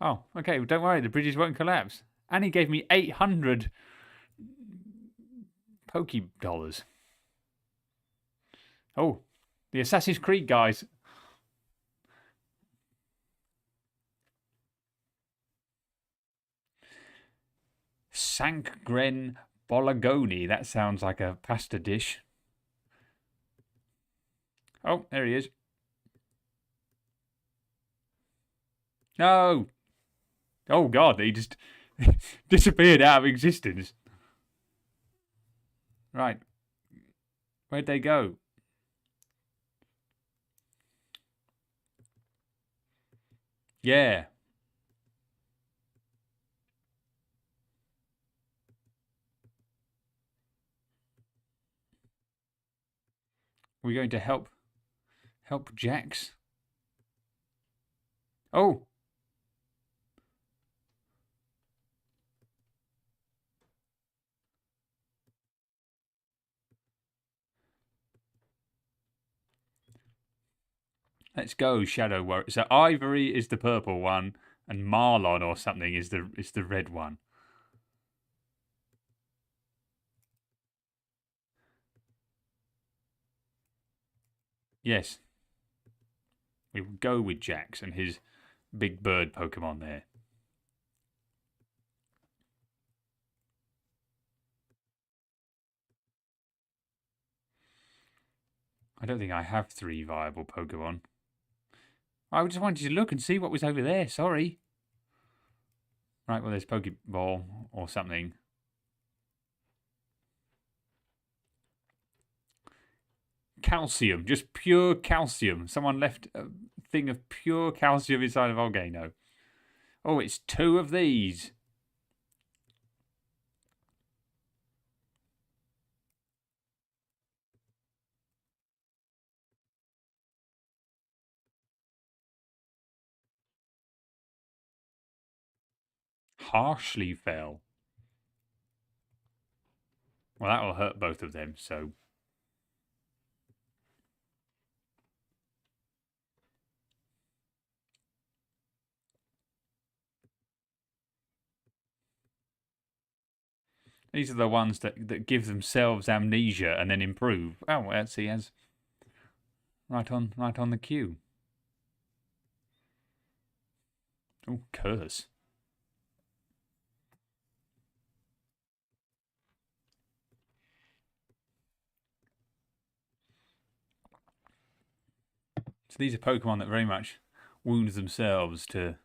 Oh, okay, well, don't worry, the bridges won't collapse. And he gave me 800 Poké-dollars. Oh, the Assassin's Creed guys. Sankgren Bolagoni. That sounds like a pasta dish. Oh, there he is. No. Oh, God, he just disappeared out of existence. Right. Where'd they go? Yeah. We're going to help Jax. Oh. Let's go, Shadow Warrior. So Ivory is the purple one, and Marlon or something is the red one. Yes. We will go with Jax and his big bird Pokemon there. I don't think I have 3 viable Pokemon. I just wanted to look and see what was over there. Sorry. Right, well, there's Pokeball or something. Calcium, just pure calcium. Someone left a thing of pure calcium inside a Volcano. Oh, it's 2 of these. Harshly fell. Well, that will hurt both of them, so. These are the ones that give themselves amnesia and then improve. Oh, well, that's he has right on the queue. Oh, curse. So these are Pokemon that very much wounds themselves to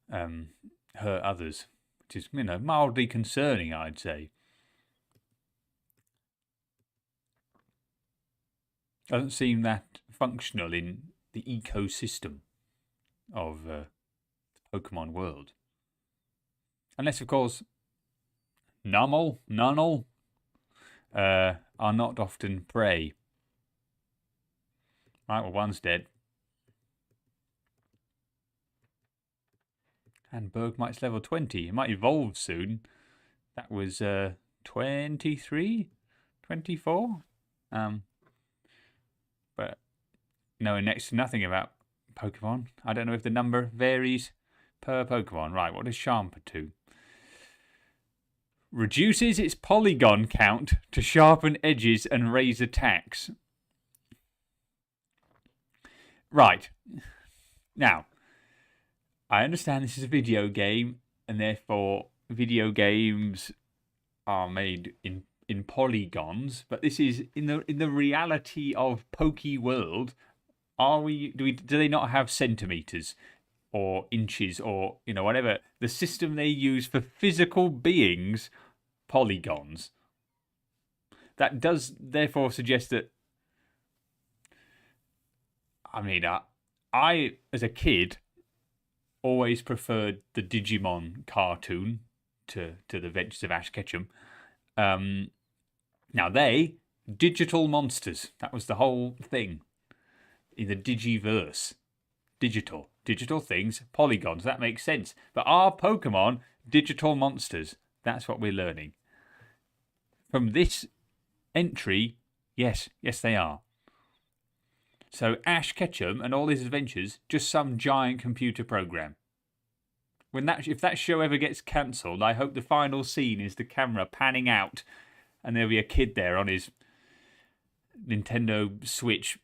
hurt others, which is, mildly concerning, I'd say. Doesn't seem that functional in the ecosystem of the Pokemon world. Unless, of course, Nunnel are not often prey. Right, well, one's dead. And Bergmite's level 20. It might evolve soon. That was 23? 24? But knowing next to nothing about Pokemon, I don't know if the number varies per Pokemon. Right, what does Sharper do? Reduces its polygon count to sharpen edges and raise attacks. Right. Now, I understand this is a video game, and therefore video games are made in polygons, but this is in the reality of Poke World. Do they not have centimeters or inches or whatever the system they use for physical beings, polygons? That does therefore suggest that. I mean, I as a kid always preferred the Digimon cartoon to the Adventures of Ash Ketchum. Now digital monsters. That was the whole thing in the Digiverse. Digital things, polygons. That makes sense. But our Pokemon, digital monsters. That's what we're learning. From this entry, yes, they are. So Ash Ketchum and all his adventures, just some giant computer program. If that show ever gets cancelled, I hope the final scene is the camera panning out and there'll be a kid there on his Nintendo Switch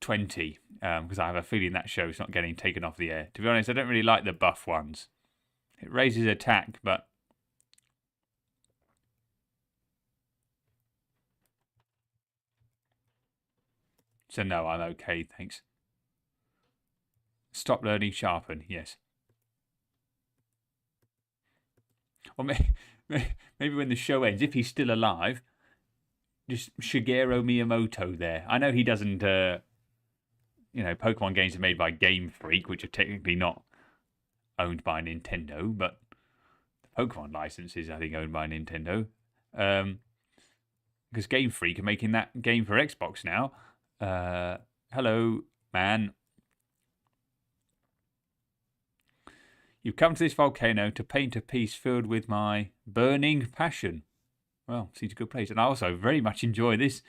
20, because I have a feeling that show's not getting taken off the air. To be honest, I don't really like the buff ones. It raises attack, but so no, I'm okay, thanks. Stop learning Sharpen, yes. Or maybe when the show ends, if he's still alive, just Shigeru Miyamoto there. I know he doesn't, Pokemon games are made by Game Freak, which are technically not owned by Nintendo, but the Pokemon license is, I think, owned by Nintendo. Because Game Freak are making that game for Xbox now. Hello, man. You've come to this volcano to paint a piece filled with my burning passion. Well, seems a good place. And I also very much enjoy this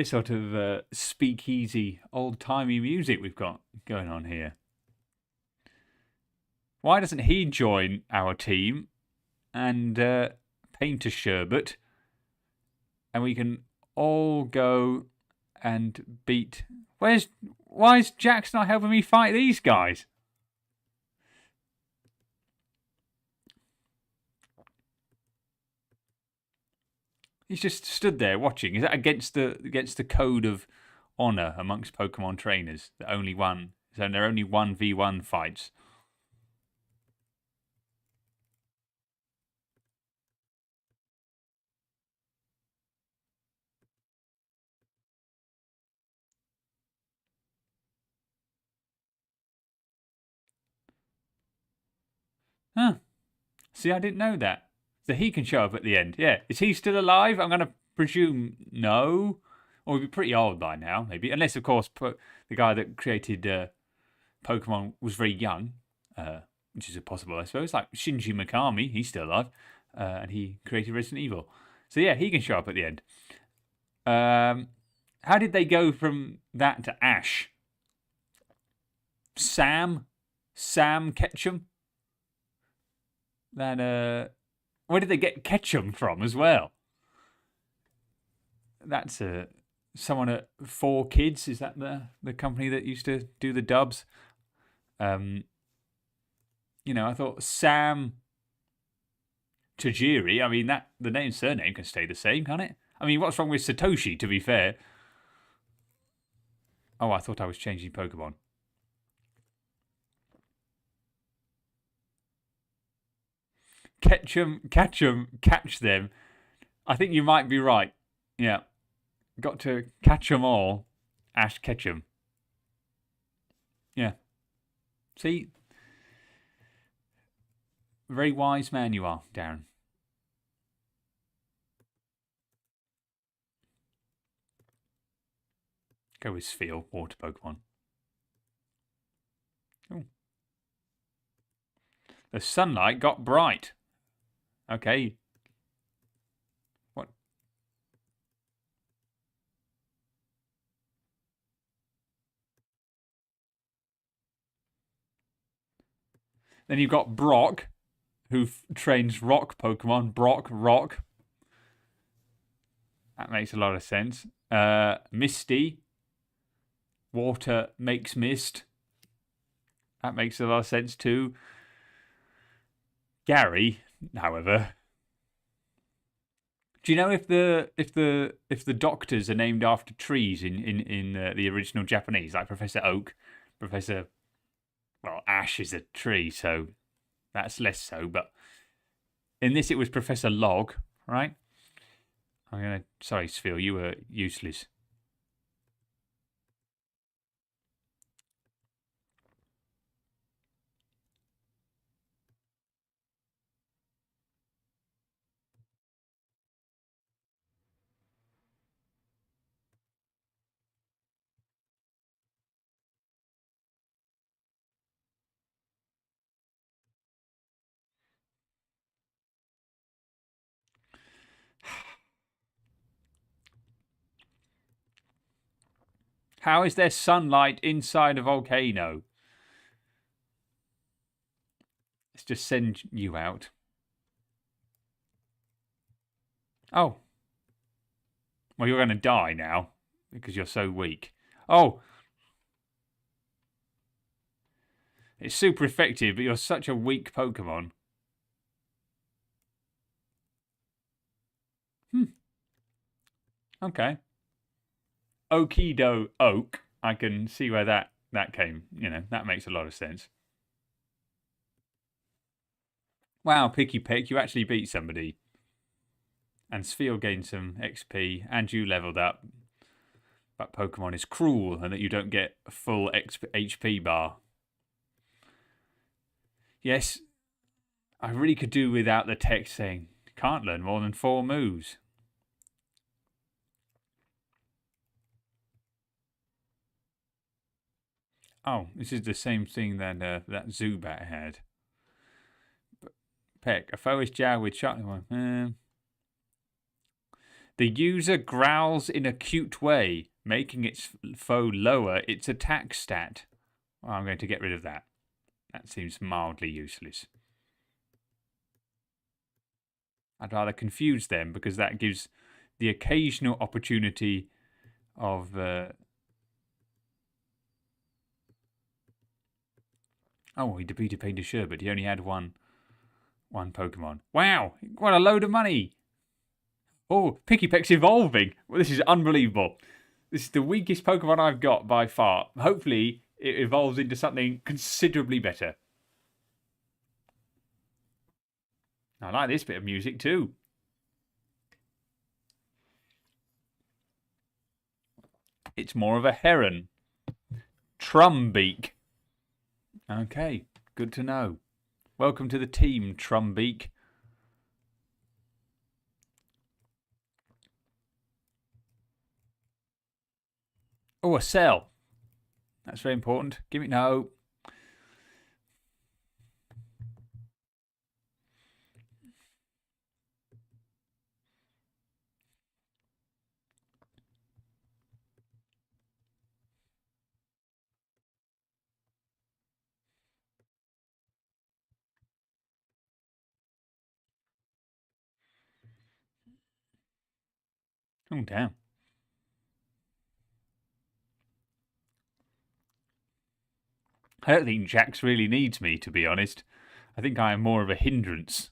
sort of speakeasy, old-timey music we've got going on here. Why doesn't he join our team and paint a sherbet? And we can all go and beat... Why is Jax not helping me fight these guys? He's just stood there watching. Is that against the code of honor amongst Pokemon trainers? That there are only 1v1 fights. Huh. See, I didn't know that. So he can show up at the end. Yeah. Is he still alive? I'm going to presume no. Or he'd be pretty old by now, maybe. Unless, of course, the guy that created Pokemon was very young, which is possible, I suppose. Like Shinji Mikami, he's still alive. And he created Resident Evil. So, yeah, he can show up at the end. How did they go from that to Ash? Sam Ketchum? That where did they get Ketchum from as well? That's someone at 4Kids. Is that the company that used to do the dubs? I thought Sam Tajiri. I mean, the name and surname can stay the same, can't it? I mean, what's wrong with Satoshi? To be fair. Oh, I thought I was changing Pokemon. catch 'em, catch them. I think you might be right. Yeah. Got to catch 'em all. Ash Ketchum. Yeah. See? Very wise man you are, Darren. Go with Sphere, water Pokemon. Ooh. The sunlight got bright. Okay. What? Then you've got Brock, who trains rock Pokemon. Brock, rock. That makes a lot of sense. Misty. Water makes mist. That makes a lot of sense too. Gary, however. Do you know if the doctors are named after trees in the original Japanese, like Professor Oak, Professor, well, Ash is a tree, so that's less so. But in this, it was Professor Log, right? Sorry, Sphere, you were useless. How is there sunlight inside a volcano? Let's just send you out. Oh. Well, you're going to die now because you're so weak. Oh. It's super effective, but you're such a weak Pokemon. Okay. Okido Oak. I can see where that came. That makes a lot of sense. Wow, Picky Peck, you actually beat somebody. And Sphere gained some XP, and you leveled up. But Pokemon is cruel, and that you don't get a full HP bar. Yes, I really could do without the text saying, can't learn more than 4 moves. Oh, this is the same thing that that Zubat had. Peck, a foe is jagged with sharp. The user growls in a cute way, making its foe lower its attack stat. Well, I'm going to get rid of that. That seems mildly useless. I'd rather confuse them because that gives the occasional opportunity of. Oh, he defeated Painter Sure, but he only had one Pokemon. Wow, what a load of money! Oh, Picky Peck's evolving. Well, this is unbelievable. This is the weakest Pokemon I've got by far. Hopefully, it evolves into something considerably better. I like this bit of music too. It's more of a heron. Trumbeak. Okay, good to know. Welcome to the team, Trumbeak. Oh, a cell. That's very important. Give me no. Oh, damn. I don't think Jax really needs me, to be honest. I think I am more of a hindrance.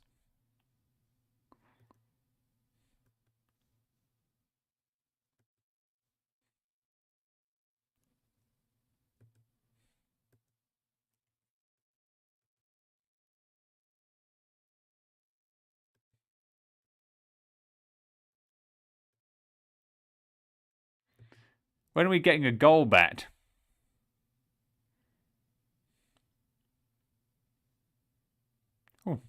When are we getting a Golbat? Oh.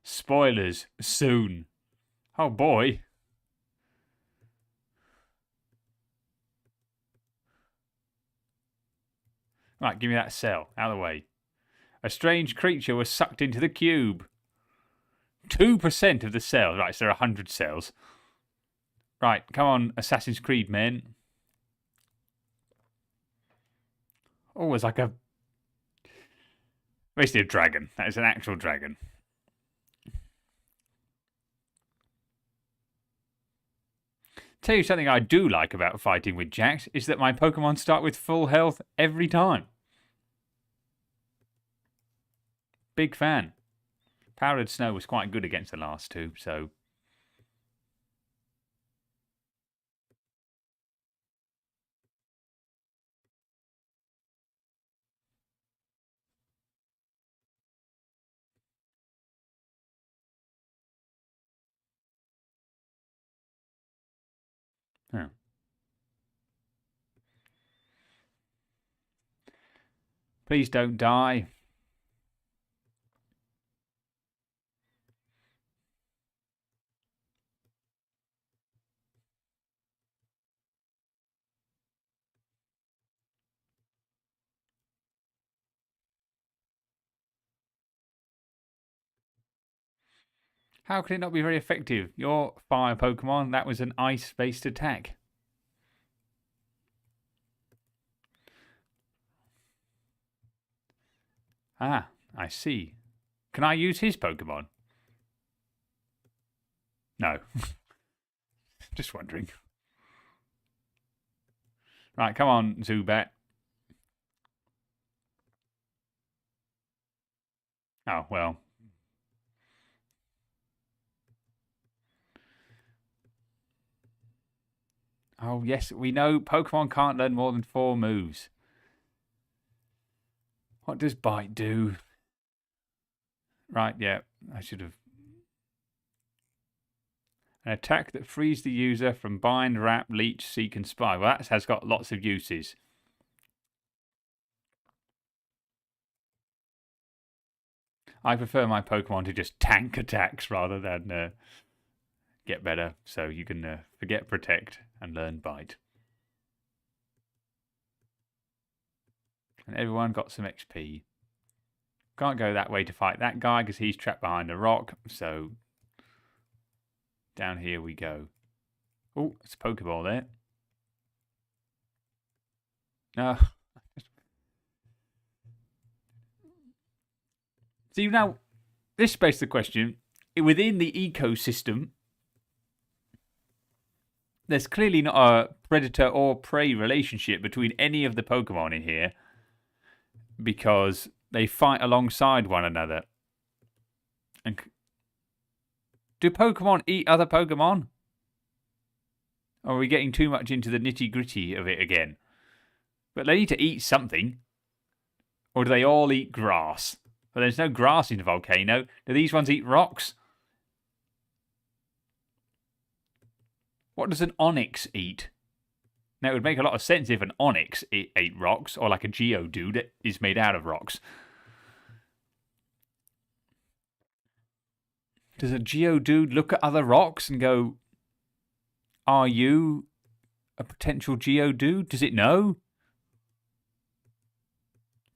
Spoilers soon. Oh boy. Right, give me that cell. Out of the way. A strange creature was sucked into the cube. 2% of the cells. Right, so there are 100 cells. Right, come on, Assassin's Creed men. Oh, it's like a... basically a dragon. That is an actual dragon. Tell you something I do like about fighting with Jax is that my Pokemon start with full health every time. Big fan. Powdered Snow was quite good against the last two, so... Huh. Please don't die. How can it not be very effective? Your fire Pokemon, that was an ice-based attack. Ah, I see. Can I use his Pokemon? No. Just wondering. Right, come on, Zubat. Oh, well. Oh, yes, we know Pokemon can't learn more than 4 moves. What does Bite do? Right, yeah, I should have. An attack that frees the user from Bind, Wrap, Leech, Seek, and Spy. Well, that has got lots of uses. I prefer my Pokemon to just tank attacks rather than get better. So you can forget Protect and learn Bite. And everyone got some XP. Can't go that way to fight that guy because he's trapped behind a rock. So down here we go. Oh, it's a Pokeball there. No. See, now, this begs the question. Within the ecosystem, there's clearly not a predator or prey relationship between any of the Pokemon in here because they fight alongside one another. And do Pokemon eat other Pokemon? Or are we getting too much into the nitty-gritty of it again? But they need to eat something. Or do they all eat grass? Well, there's no grass in the volcano. Do these ones eat rocks? What does an Onyx eat? Now, it would make a lot of sense if an Onyx ate rocks, or like a Geodude that is made out of rocks. Does a Geodude look at other rocks and go, are you a potential Geodude? Does it know?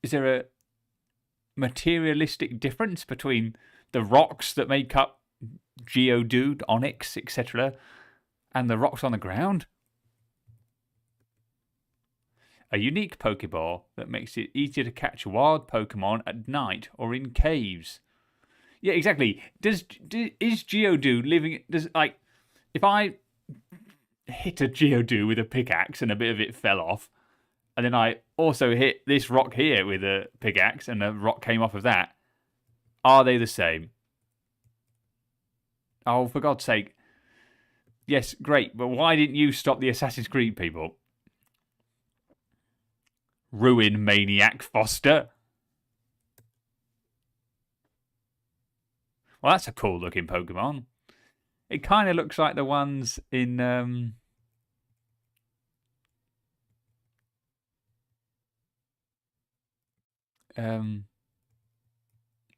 Is there a materialistic difference between the rocks that make up Geodude, Onyx, etc., and the rocks on the ground? A unique Pokeball that makes it easier to catch wild Pokemon at night or in caves. Yeah, exactly. Is Geodude living? If I hit a Geodude with a pickaxe and a bit of it fell off, and then I also hit this rock here with a pickaxe and a rock came off of that, are they the same? Oh, for God's sake. Yes, great, but why didn't you stop the Assassin's Creed people? Ruin Maniac Foster. Well, that's a cool looking Pokemon. It kind of looks like the ones in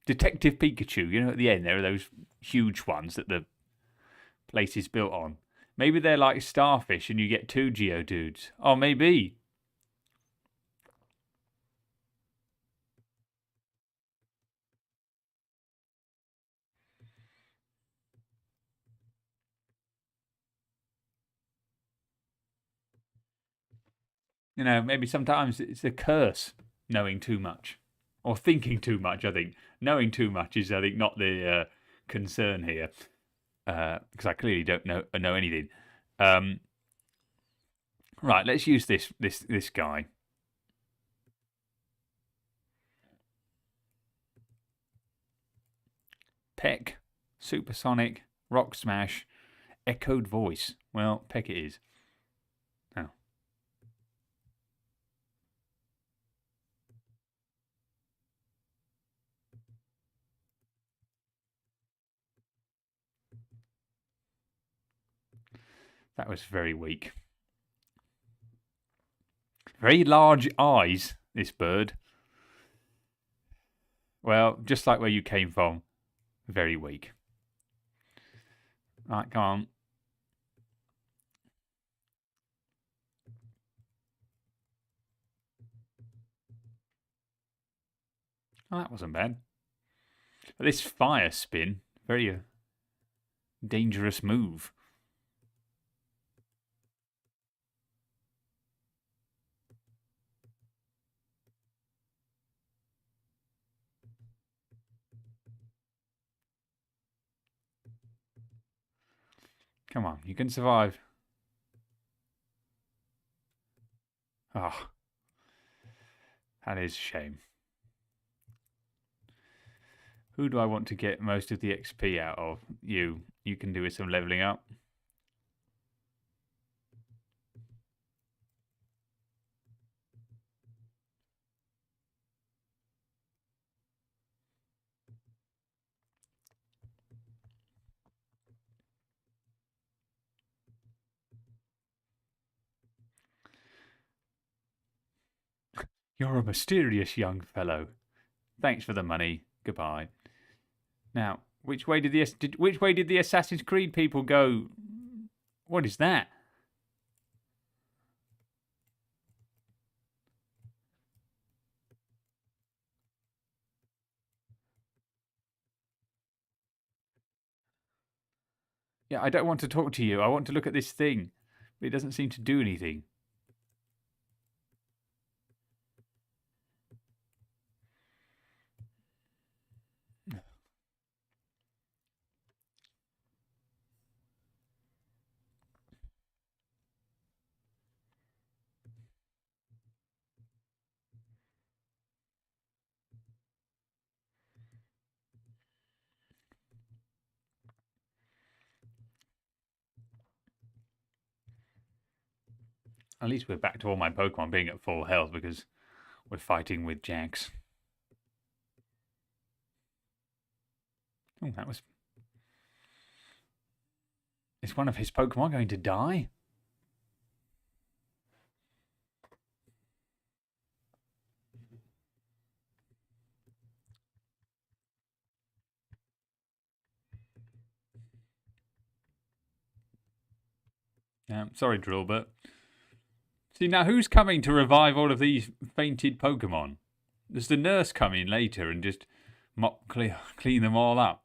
Detective Pikachu. You know, at the end there are those huge ones that the place is built on. Maybe they're like starfish and you get two Geodudes. Oh, maybe. You know, maybe sometimes it's a curse knowing too much or thinking too much. I think knowing too much is, I think, not the concern here because I clearly don't know anything. Right, let's use this guy. Peck, Supersonic, Rock Smash, Echoed Voice. Well, Peck it is. Oh. That was very weak. Very large eyes, this bird. Well, just like where you came from, very weak. Right, come on. Oh, that wasn't bad. But this fire spin, very dangerous move. Come on, you can survive. Oh, that is a shame. Who do I want to get most of the XP out of? You. You can do with some leveling up. You're a mysterious young fellow. Thanks for the money. Goodbye. Now, which way did the Assassin's Creed people go? What is that? Yeah, I don't want to talk to you. I want to look at this thing. But it doesn't seem to do anything. At least we're back to all my Pokemon being at full health because we're fighting with Jax. Oh, that was... Is one of his Pokemon going to die? Yeah, sorry, Drillbert. See, now who's coming to revive all of these fainted Pokemon? Does the nurse come in later and just clean them all up?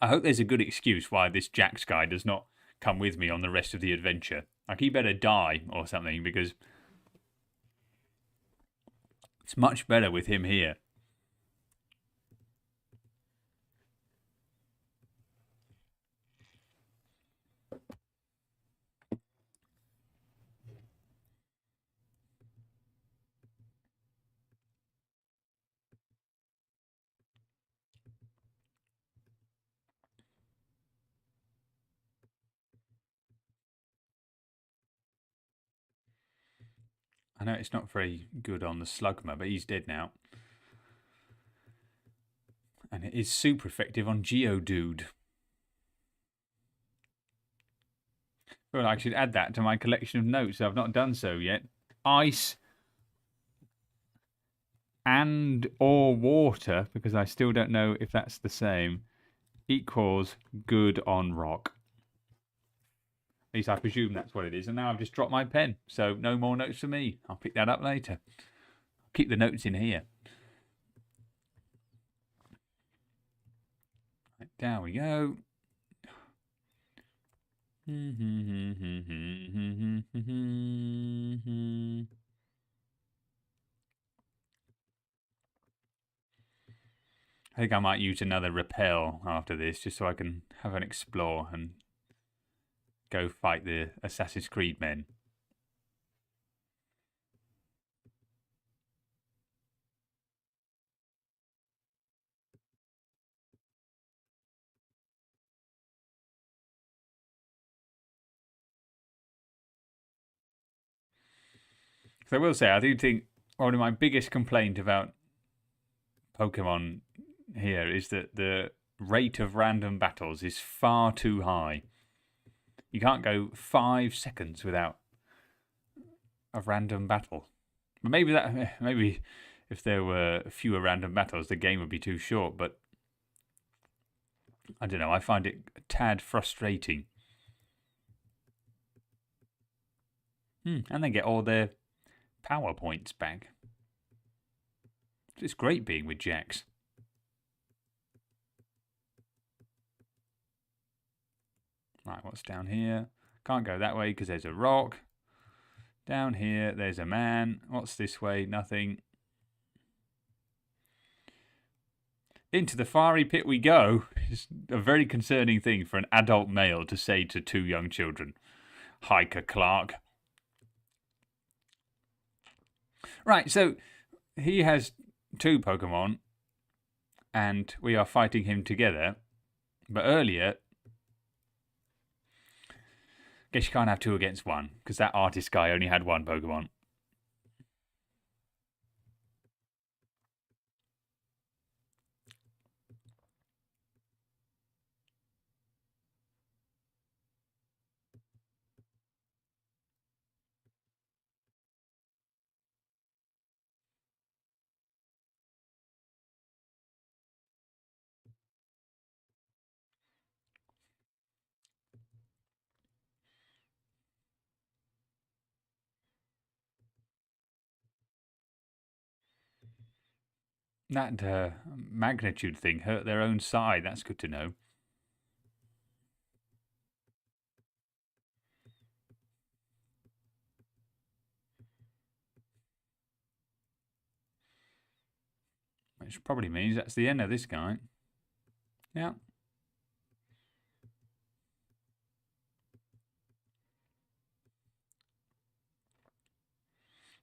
I hope there's a good excuse why this Jax guy does not come with me on the rest of the adventure. Like, he better die or something because it's much better with him here. I know it's not very good on the Slugma, but he's dead now. And it is super effective on Geodude. Well, I should add that to my collection of notes. I've not done so yet. Ice and or water, because I still don't know if that's the same, equals good on rock. At least I presume that's what it is. And now I've just dropped my pen, so no more notes for me. I'll pick that up later. Keep the notes in here. Right, down we go. I think I might use another repel after this, just so I can have an explore and go fight the Assassin's Creed men. So I will say, I do think one of my biggest complaints about Pokemon here is that the rate of random battles is far too high. You can't go 5 seconds without a random battle. But maybe if there were fewer random battles, the game would be too short. But I don't know. I find it a tad frustrating. And they get all their power points back. It's great being with Jax. Right, what's down here? Can't go that way because there's a rock. Down here, there's a man. What's this way? Nothing. Into the fiery pit we go. It's a very concerning thing for an adult male to say to 2 young children. Hiker Clark. Right, so he has 2 Pokemon, and we are fighting him together. But earlier, guess you can't have 2 against 1, because that artist guy only had 1 Pokemon. That magnitude thing hurt their own side. That's good to know. Which probably means that's the end of this guy. Yeah.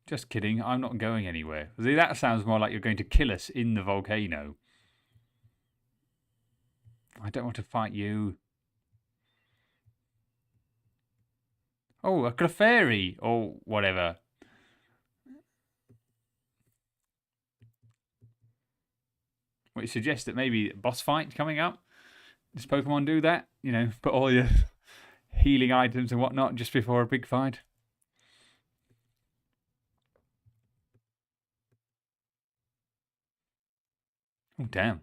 Just kidding. I'm not going anywhere. See, that sounds more like you're going to kill us in the volcano. I don't want to fight you. Oh, a Clefairy or whatever. Which suggests that maybe a boss fight coming up. Does Pokemon do that? You know, put all your healing items and whatnot just before a big fight. Oh, damn.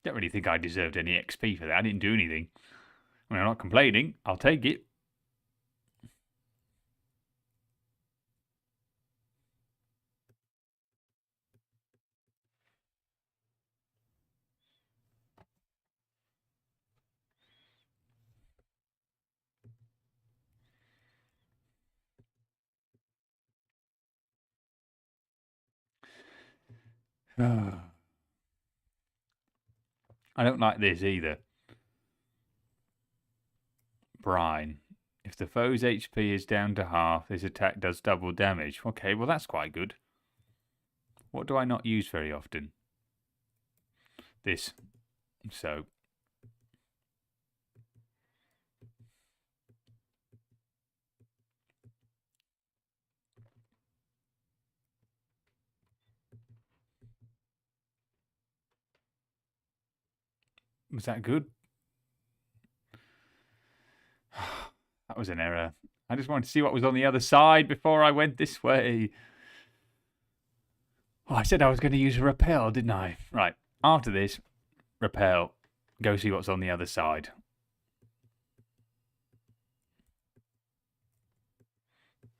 Don't really think I deserved any XP for that. I didn't do anything. I mean, I'm not complaining. I'll take it. I don't like this either. Brine. If the foe's HP is down to half, this attack does double damage. Okay, well that's quite good. What do I not use very often? This. So. Was that good? That was an error. I just wanted to see what was on the other side before I went this way. Oh, I said I was going to use a repel, didn't I? Right. After this, repel. Go see what's on the other side.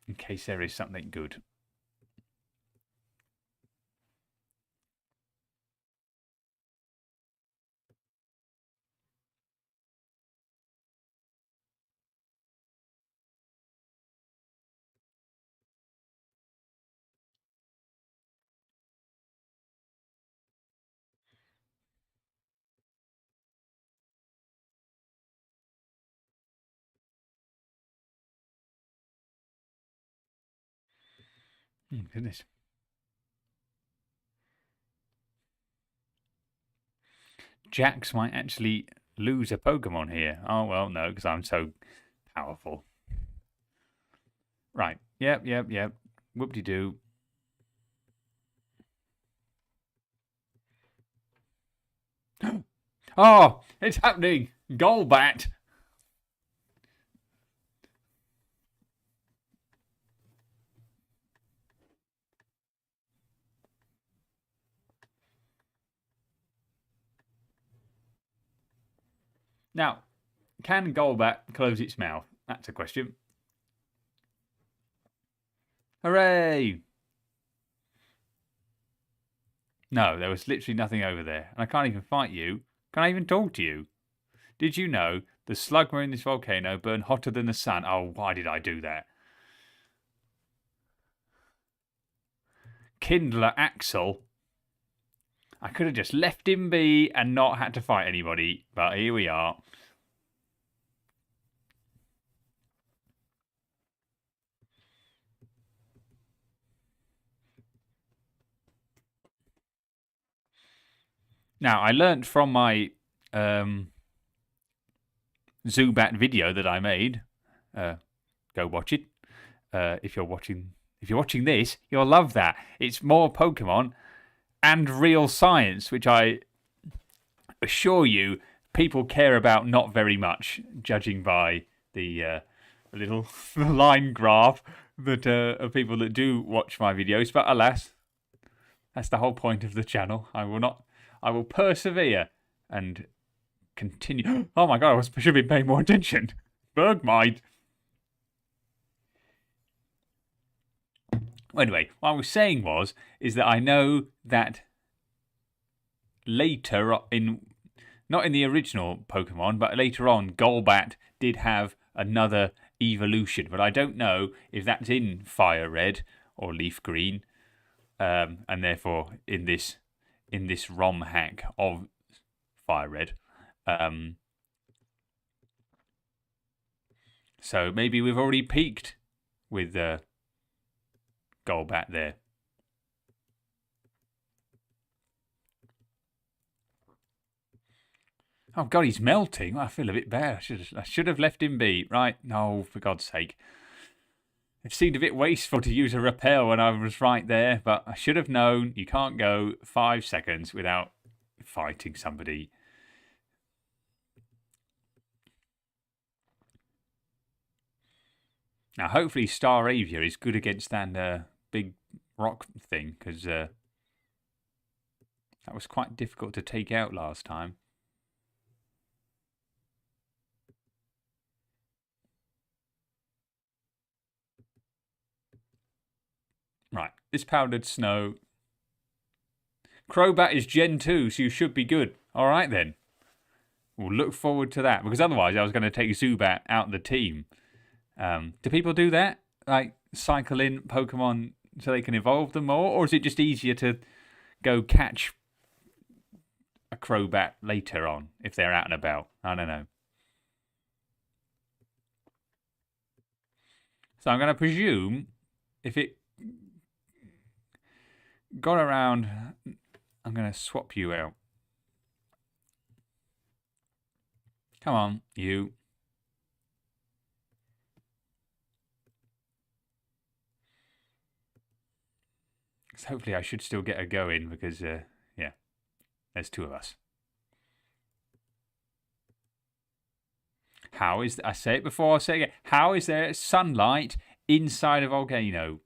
In case there is something good. Goodness. Jax might actually lose a Pokemon here. Oh, well, no, because I'm so powerful. Right. Yep. Whoop-de-doo. Oh, it's happening. Golbat. Now, can Golbat close its mouth? That's a question. Hooray! No, there was literally nothing over there. And I can't even fight you. Can I even talk to you? Did you know the slugma in this volcano burn hotter than the sun? Oh, why did I do that? Kindler Axel. I could have just left him be and not had to fight anybody. But here we are. Now, I learnt from my Zubat video that I made. Go watch it. If you're watching this, you'll love that. It's more Pokemon and real science, which I assure you people care about not very much, judging by the little line graph that of people that do watch my videos. But alas, that's the whole point of the channel. I will persevere and continue. Oh my god, I should have been paying more attention. Bergmite. Anyway, what I was saying is that I know that later not in the original Pokemon, but later on, Golbat did have another evolution, but I don't know if that's in Fire Red or Leaf Green, and therefore in this ROM hack of Fire Red. So maybe we've already peaked with Golbat there. Oh god, he's melting. I feel a bit bad. I should have left him be. Right? No, for God's sake. It seemed a bit wasteful to use a repel when I was right there, but I should have known you can't go 5 seconds without fighting somebody. Now, hopefully Staravia is good against that big rock thing, because that was quite difficult to take out last time. Right, this powdered snow. Crobat is Gen 2, so you should be good. All right, then. We'll look forward to that, because otherwise I was going to take Zubat out of the team. Do people do that? Like, cycle in Pokemon so they can evolve them more? Or is it just easier to go catch a Crobat later on if they're out and about? I don't know. So I'm going to presume if it got around, I'm going to swap you out. Come on, you. So hopefully I should still get a go in because, yeah, there's two of us. How is... I say it before, I'll say it again. How is there sunlight inside a volcano?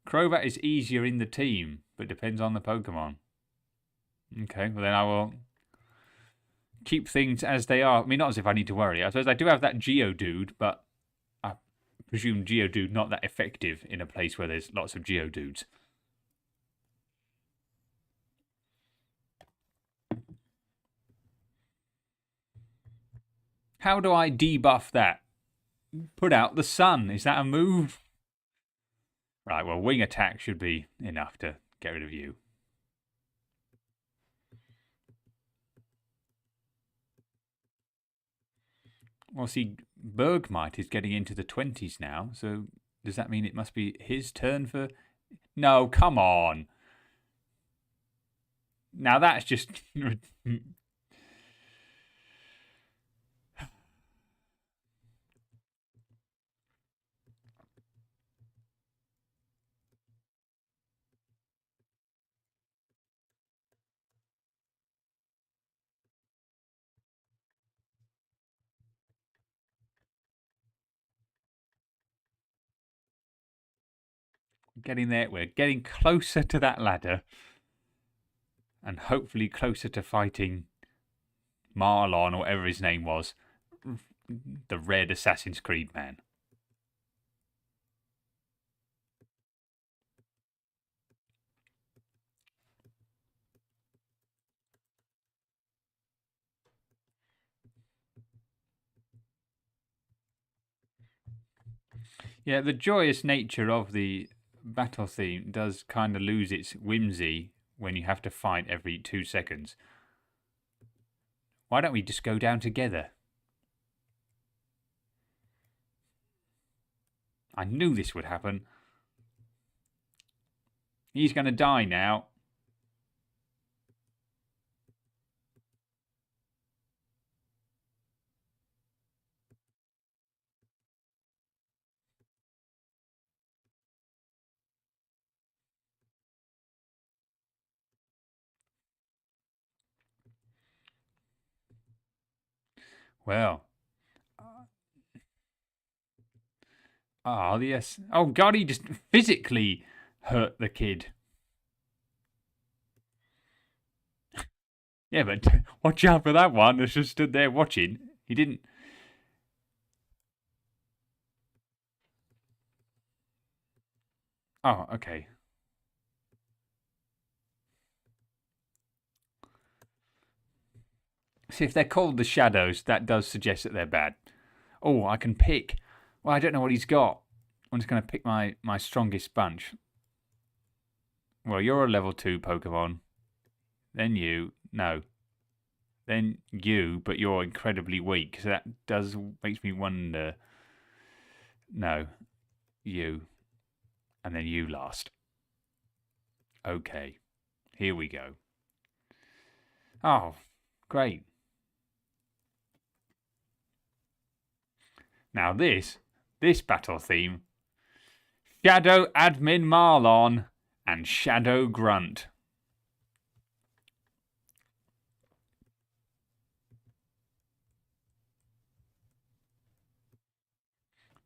Crobat is easier in the team, but depends on the Pokemon. Okay, well then I will keep things as they are. I mean, not as if I need to worry. I suppose I do have that Geodude, but I presume Geodude not that effective in a place where there's lots of Geodudes. How do I debuff that? Put out the sun. Is that a move? Right, well, wing attack should be enough to get rid of you. Well, see, Bergmite is getting into the 20s now, so does that mean it must be his turn for... No, come on. Now that's just... getting there. We're getting closer to that ladder. And hopefully closer to fighting Marlon, or whatever his name was. The red Assassin's Creed man. Yeah, the joyous nature of the battle theme does kind of lose its whimsy when you have to fight every 2 seconds. Why don't we just go down together? I knew this would happen. He's going to die now. Well. Oh, yes. Oh, God, he just physically hurt the kid. Yeah, but watch out for that one that's just stood there watching. He didn't... Oh, okay. See, if they're called the Shadows, that does suggest that they're bad. Oh, I can pick. Well, I don't know what he's got. I'm just going to pick my strongest bunch. Well, you're a level 2 Pokemon. Then you. No. Then you, but you're incredibly weak. So that does makes me wonder. No. You. And then you last. Okay. Here we go. Oh, great. Now this battle theme. Shadow Admin Marlon and Shadow Grunt.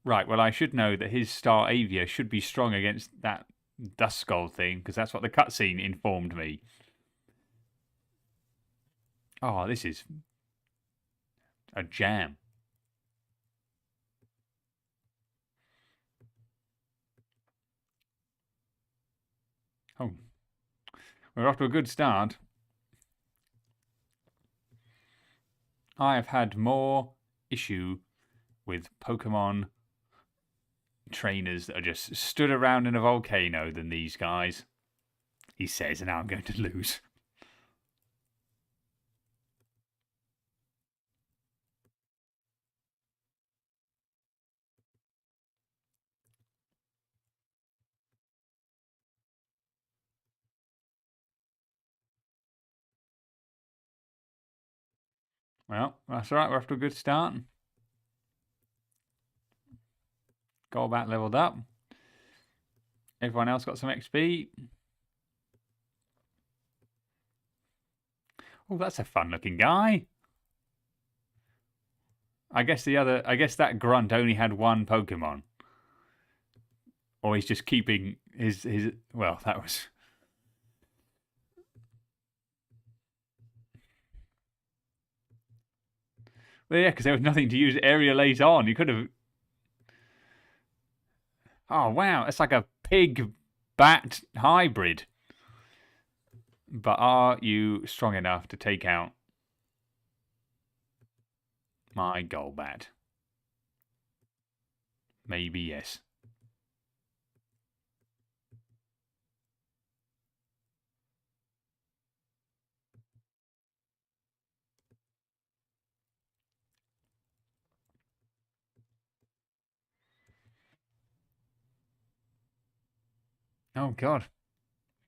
Right, well, I should know that his Star Avia should be strong against that Duskull thing, because that's what the cutscene informed me. Oh, this is a jam. Oh, we're off to a good start. I have had more issue with Pokemon trainers that are just stood around in a volcano than these guys. He says, and now I'm going to lose. Well, that's all right. We're off to a good start. Golbat leveled up. Everyone else got some XP. Oh, that's a fun looking guy. I guess that grunt only had one Pokemon. Or he's just keeping his well, that was well, yeah, because there was nothing to use Aerialate on. You could have. Oh wow, it's like a pig bat hybrid. But are you strong enough to take out my Golbat? Maybe yes. Oh god,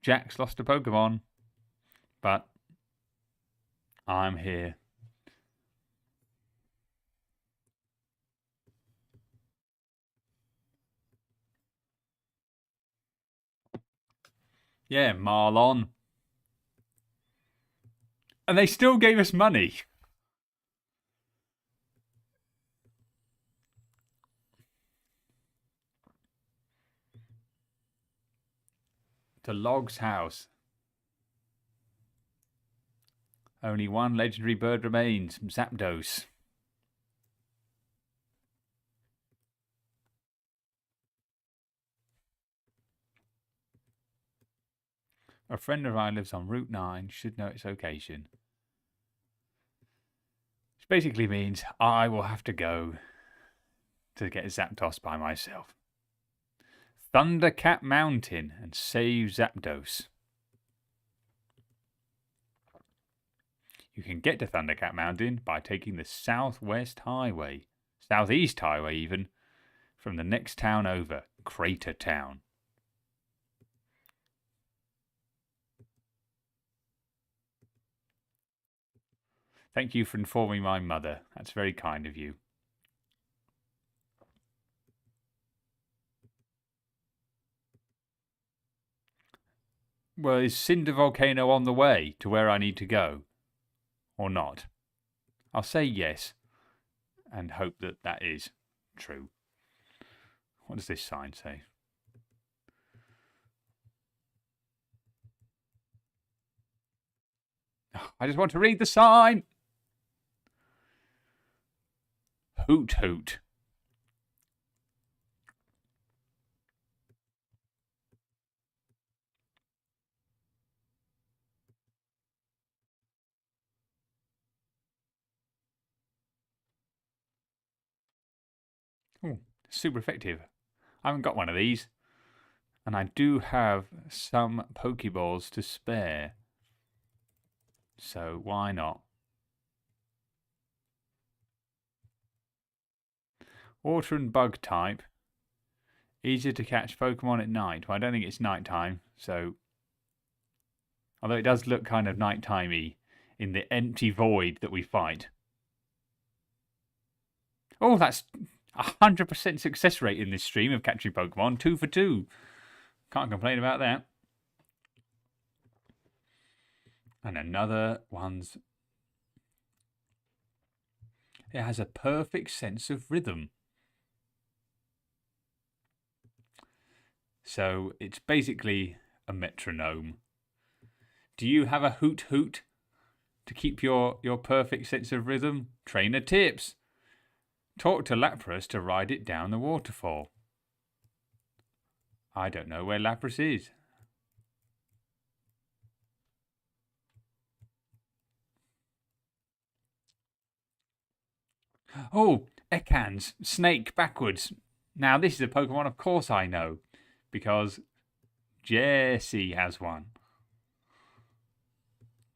Jack's lost a Pokemon, but I'm here. Yeah, Marlon. And they still gave us money. To Log's house. Only one legendary bird remains, Zapdos. A friend of mine lives on Route 9, should know its location. Which basically means I will have to go to get Zapdos by myself. Thundercat Mountain and save Zapdos. You can get to Thundercat Mountain by taking the Southwest Highway, Southeast Highway even, from the next town over, Crater Town. Thank you for informing my mother. That's very kind of you. Well, is Cinder Volcano on the way to where I need to go? Or not? I'll say yes and hope that that is true. What does this sign say? I just want to read the sign. Hoot hoot. Oh, super effective. I haven't got one of these. And I do have some Pokeballs to spare. So why not? Water and bug type. Easier to catch Pokemon at night. Well, I don't think it's night time, so. Although it does look kind of night-timey in the empty void that we fight. Oh, that's 100% success rate in this stream of catching Pokemon. 2 for 2. Can't complain about that. And another one's. It has a perfect sense of rhythm. So it's basically a metronome. Do you have a hoot hoot to keep your perfect sense of rhythm? Trainer tips. Talk to Lapras to ride it down the waterfall. I don't know where Lapras is. Oh, Ekans, snake backwards. Now this is a Pokemon of course I know, because Jessie has one.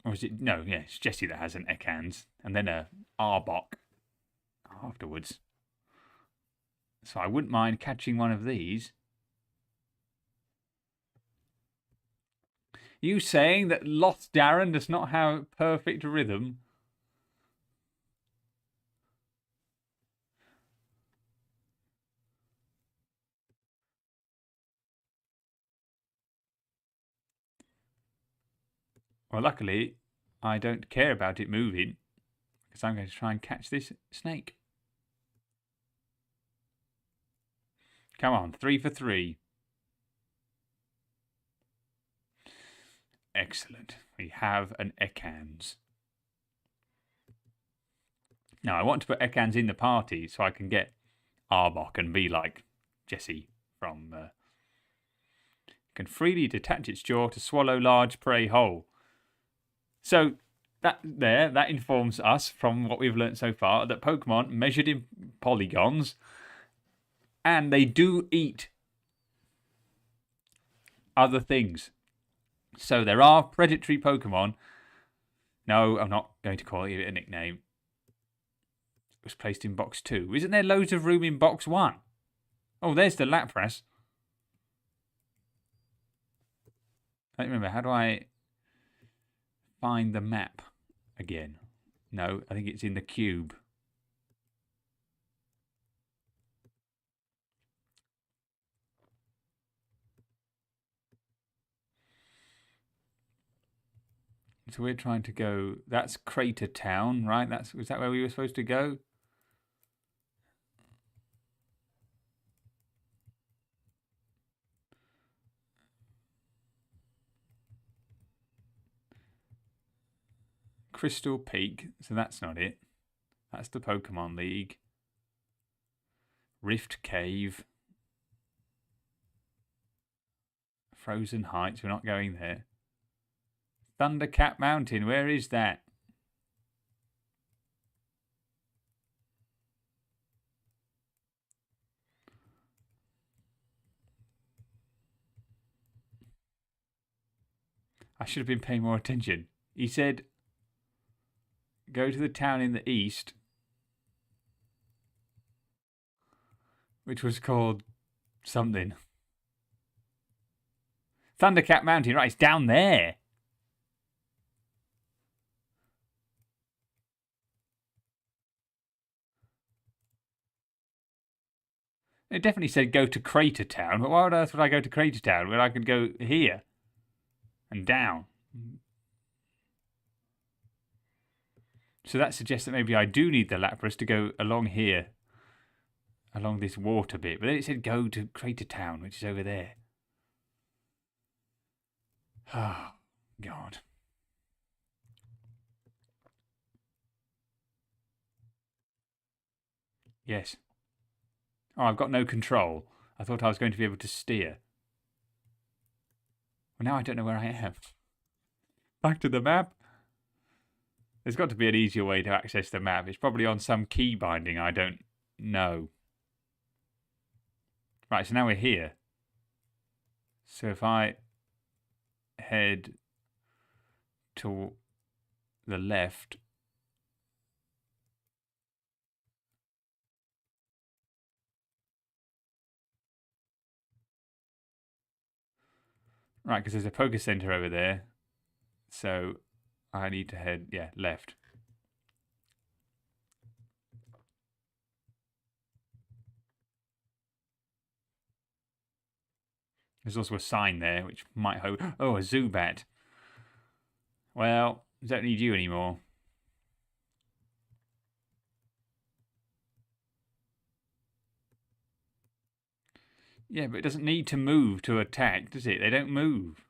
Or is it? No, yeah, it's Jessie that has an Ekans, and then a Arbok afterwards. So I wouldn't mind catching one of these. You saying that Lost Darren does not have perfect rhythm? Well, luckily, I don't care about it moving, because I'm going to try and catch this snake. Come on, 3 for 3. Excellent. We have an Ekans. Now, I want to put Ekans in the party so I can get Arbok and be like Jesse from... can freely detach its jaw to swallow large prey whole. So that informs us from what we've learnt so far that Pokemon measured in polygons, and they do eat other things. So there are predatory Pokemon. No, I'm not going to call it a nickname. It was placed in box 2. Isn't there loads of room in box 1? Oh, there's the Lapras. I don't remember. How do I find the map again? No, I think it's in the cube. So we're trying to go... That's Crater Town, right? Was that where we were supposed to go? Crystal Peak. So that's not it. That's the Pokemon League. Rift Cave. Frozen Heights. We're not going there. Thundercat Mountain. Where is that? I should have been paying more attention. He said, go to the town in the east, which was called something. Thundercat Mountain. Right, it's down there. It definitely said go to Crater Town, but why on earth would I go to Crater Town when I could go here and down? So that suggests that maybe I do need the Lapras to go along here, along this water bit. But then it said go to Crater Town, which is over there. Oh, God. Yes. Oh, I've got no control. I thought I was going to be able to steer. Well, now I don't know where I am. Back to the map. There's got to be an easier way to access the map. It's probably on some key binding I don't know. Right, so now we're here. So if I head to the left... Right, because there's a Poké Center over there. So I need to head, left. There's also a sign there, which might hold... Oh, a Zubat. Well, don't need you anymore. Yeah, but it doesn't need to move to attack, does it? They don't move.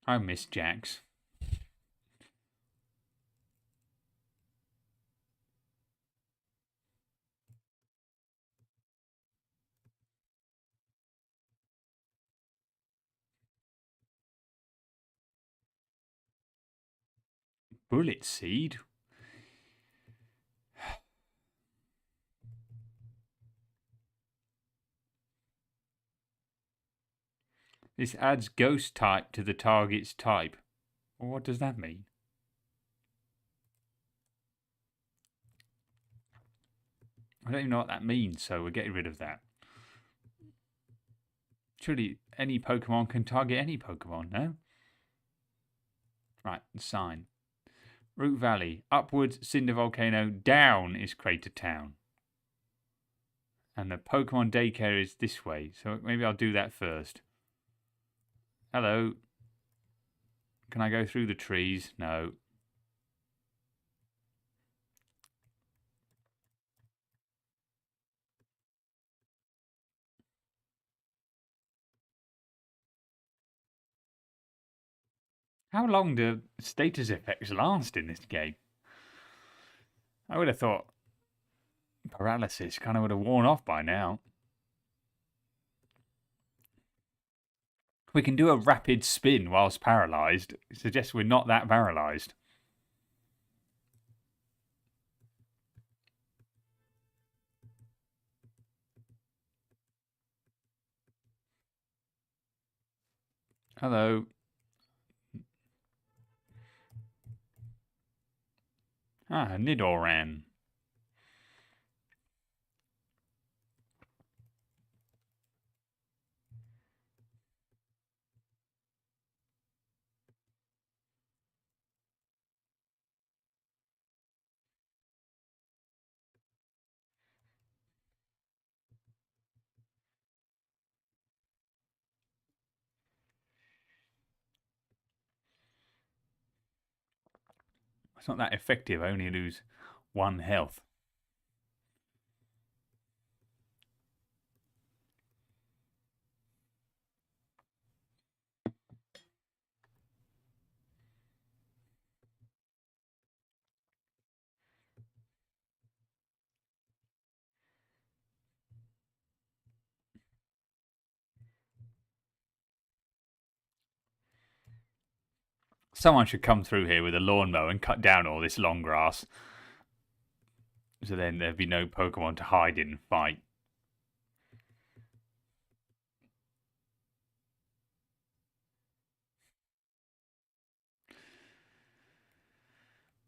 I miss Jax. Bullet Seed? This adds Ghost type to the target's type. Well, what does that mean? I don't even know what that means, so we're getting rid of that. Surely any Pokemon can target any Pokemon, no? Right, sign. Root Valley. Upwards, Cinder Volcano. Down is Crater Town. And the Pokemon Daycare is this way, so maybe I'll do that first. Hello. Can I go through the trees? No. How long do status effects last in this game? I would have thought paralysis kind of would have worn off by now. We can do a rapid spin whilst paralysed. It suggests we're not that paralysed. Hello. Ah, Nidoran. It's not that effective. I only lose 1 health. Someone should come through here with a lawnmower and cut down all this long grass. So then there'd be no Pokemon to hide in and fight.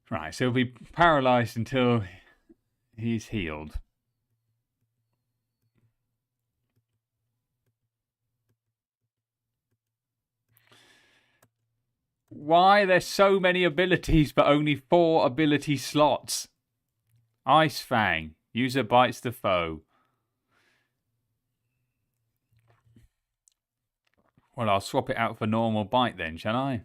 Right, so he'll be paralysed until he's healed. Why are there so many abilities but only 4 ability slots? Ice Fang. User bites the foe. Well, I'll swap it out for normal bite then, shall I?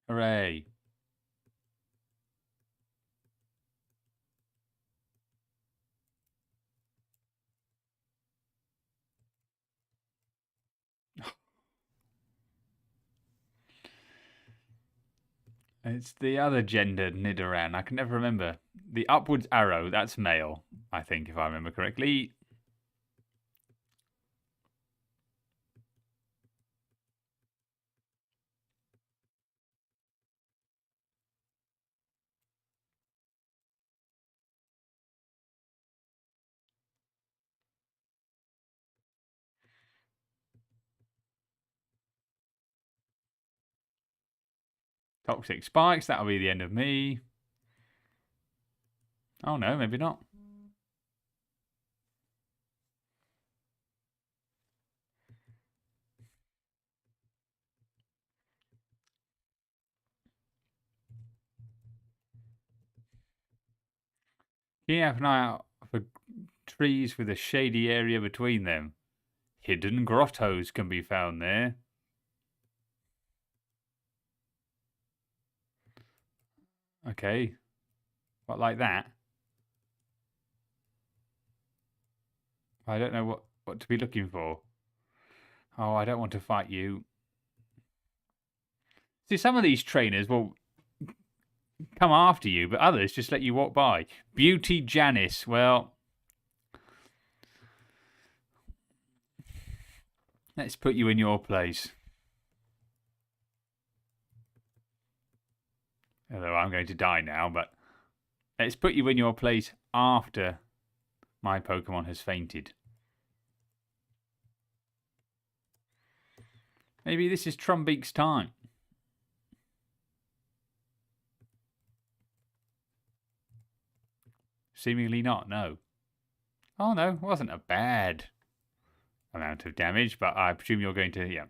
Hooray. It's the other gender Nidoran. I can never remember. The upwards arrow, that's male, I think, if I remember correctly. Toxic spikes, that'll be the end of me. Oh no, maybe not. Keep an eye out for trees with a shady area between them. Hidden grottos can be found there. Okay. What, like that? I don't know what to be looking for. Oh, I don't want to fight you. See, some of these trainers will come after you, but others just let you walk by. Beauty Janice. Well, let's put you in your place. Although I'm going to die now, but let's put you in your place after my Pokemon has fainted. Maybe this is Trumbeak's time. Seemingly not, no. Oh no, it wasn't a bad amount of damage, but I presume you're going to, yeah.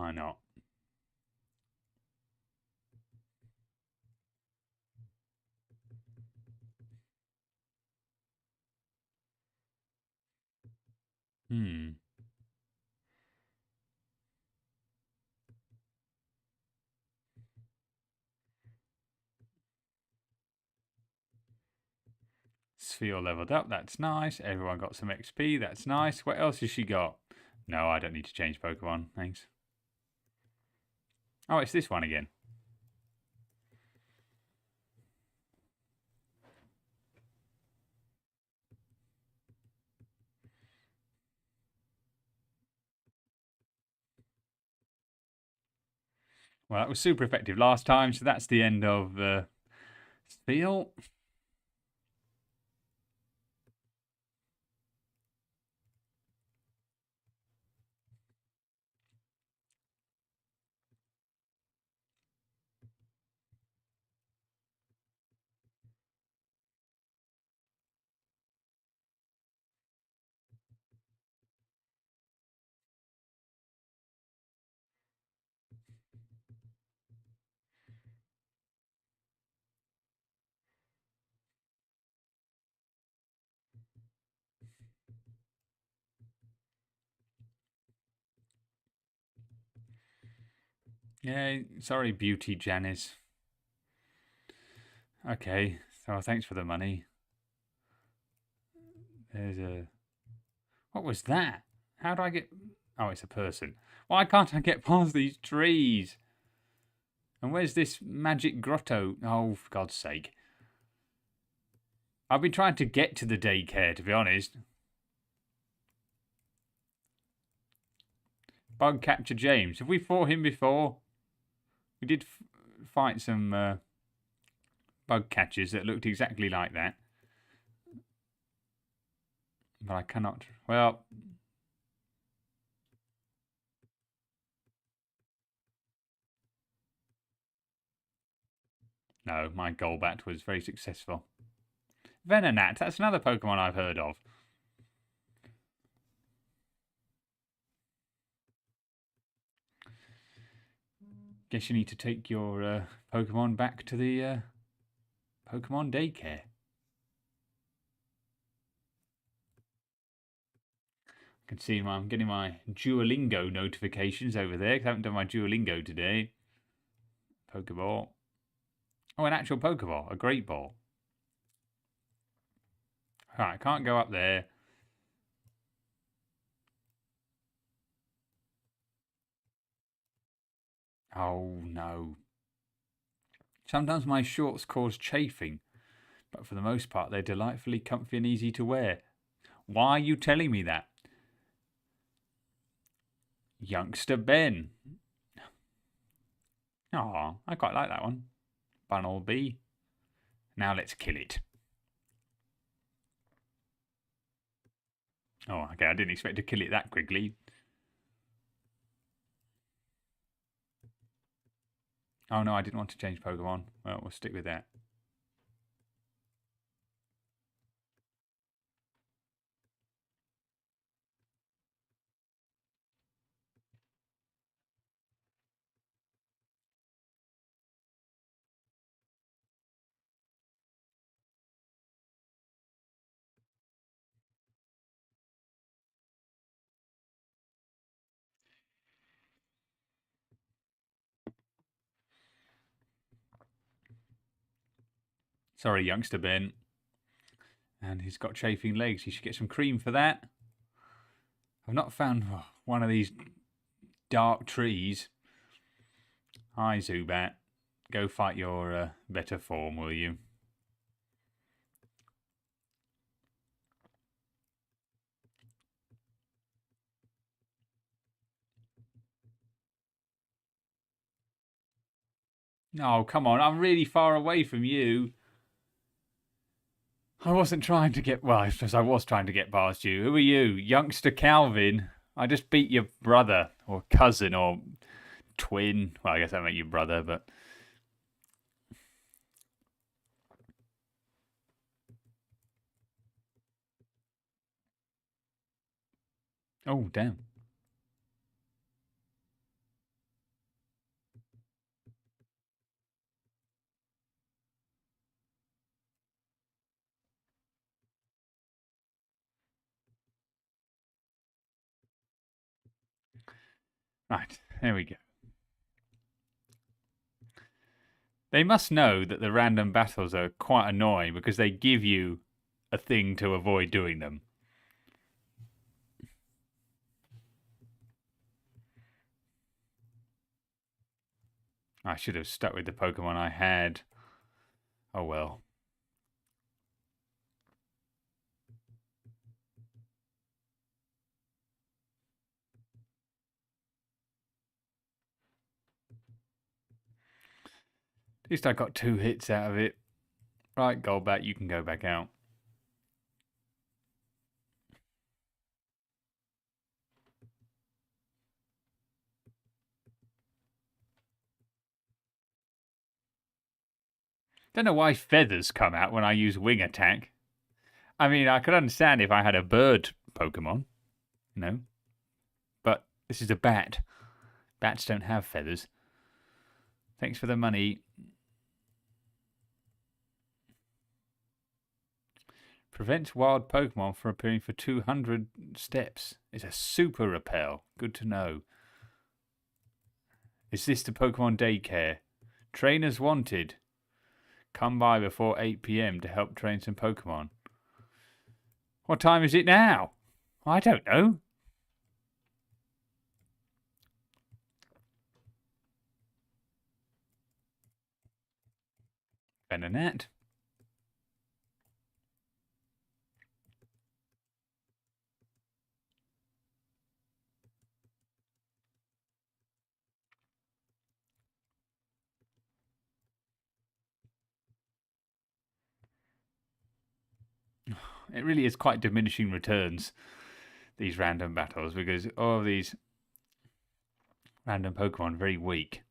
Why not? Hmm. Sphere leveled up. That's nice. Everyone got some XP. That's nice. What else has she got? No, I don't need to change Pokemon. Thanks. Oh, it's this one again. Well, that was super effective last time, so that's the end of Spiel. Yeah, sorry, Beauty Janice. Okay, so thanks for the money. There's a... What was that? How do I get... Oh, it's a person. Why can't I get past these trees? And where's this magic grotto? Oh, for God's sake. I've been trying to get to the daycare, to be honest. Bug Catcher James. Have we fought him before? We did fight some bug catchers that looked exactly like that. But I cannot... Well... No, my Golbat was very successful. Venonat, that's another Pokemon I've heard of. Guess you need to take your Pokemon back to the Pokemon daycare. I can see I'm getting my Duolingo notifications over there because I haven't done my Duolingo today. Pokeball. Oh, an actual Pokeball, a Great Ball. Right, I can't go up there. Oh, no. Sometimes my shorts cause chafing, but for the most part they're delightfully comfy and easy to wear. Why are you telling me that? Youngster Ben. Oh, I quite like that one. Bunnelby. Now let's kill it. Oh, okay, I didn't expect to kill it that quickly. Oh no, I didn't want to change Pokemon. Well, we'll stick with that. Sorry, youngster Ben. And he's got chafing legs. He should get some cream for that. I've not found one of these dark trees. Hi, Zubat. Go fight your better form, will you? No, come on. I'm really far away from you. I wasn't trying to get... Well, I suppose I was trying to get past you. Who are you? Youngster Calvin? I just beat your brother or cousin or twin. Well, I guess that make you brother, but... Oh, damn. Right, there we go. They must know that the random battles are quite annoying because they give you a thing to avoid doing them. I should have stuck with the Pokemon I had. Oh well. At least I got 2 hits out of it. Right, Golbat, you can go back out. Don't know why feathers come out when I use wing attack. I mean, I could understand if I had a bird Pokemon, you know. But this is a bat. Bats don't have feathers. Thanks for the money. Prevents wild Pokemon from appearing for 200 steps. It's a super repel. Good to know. Is this the Pokemon daycare? Trainers wanted. Come by before 8 p.m. to help train some Pokemon. What time is it now? I don't know. Venonat. It really is quite diminishing returns, these random battles, because all of these random Pokemon are very weak.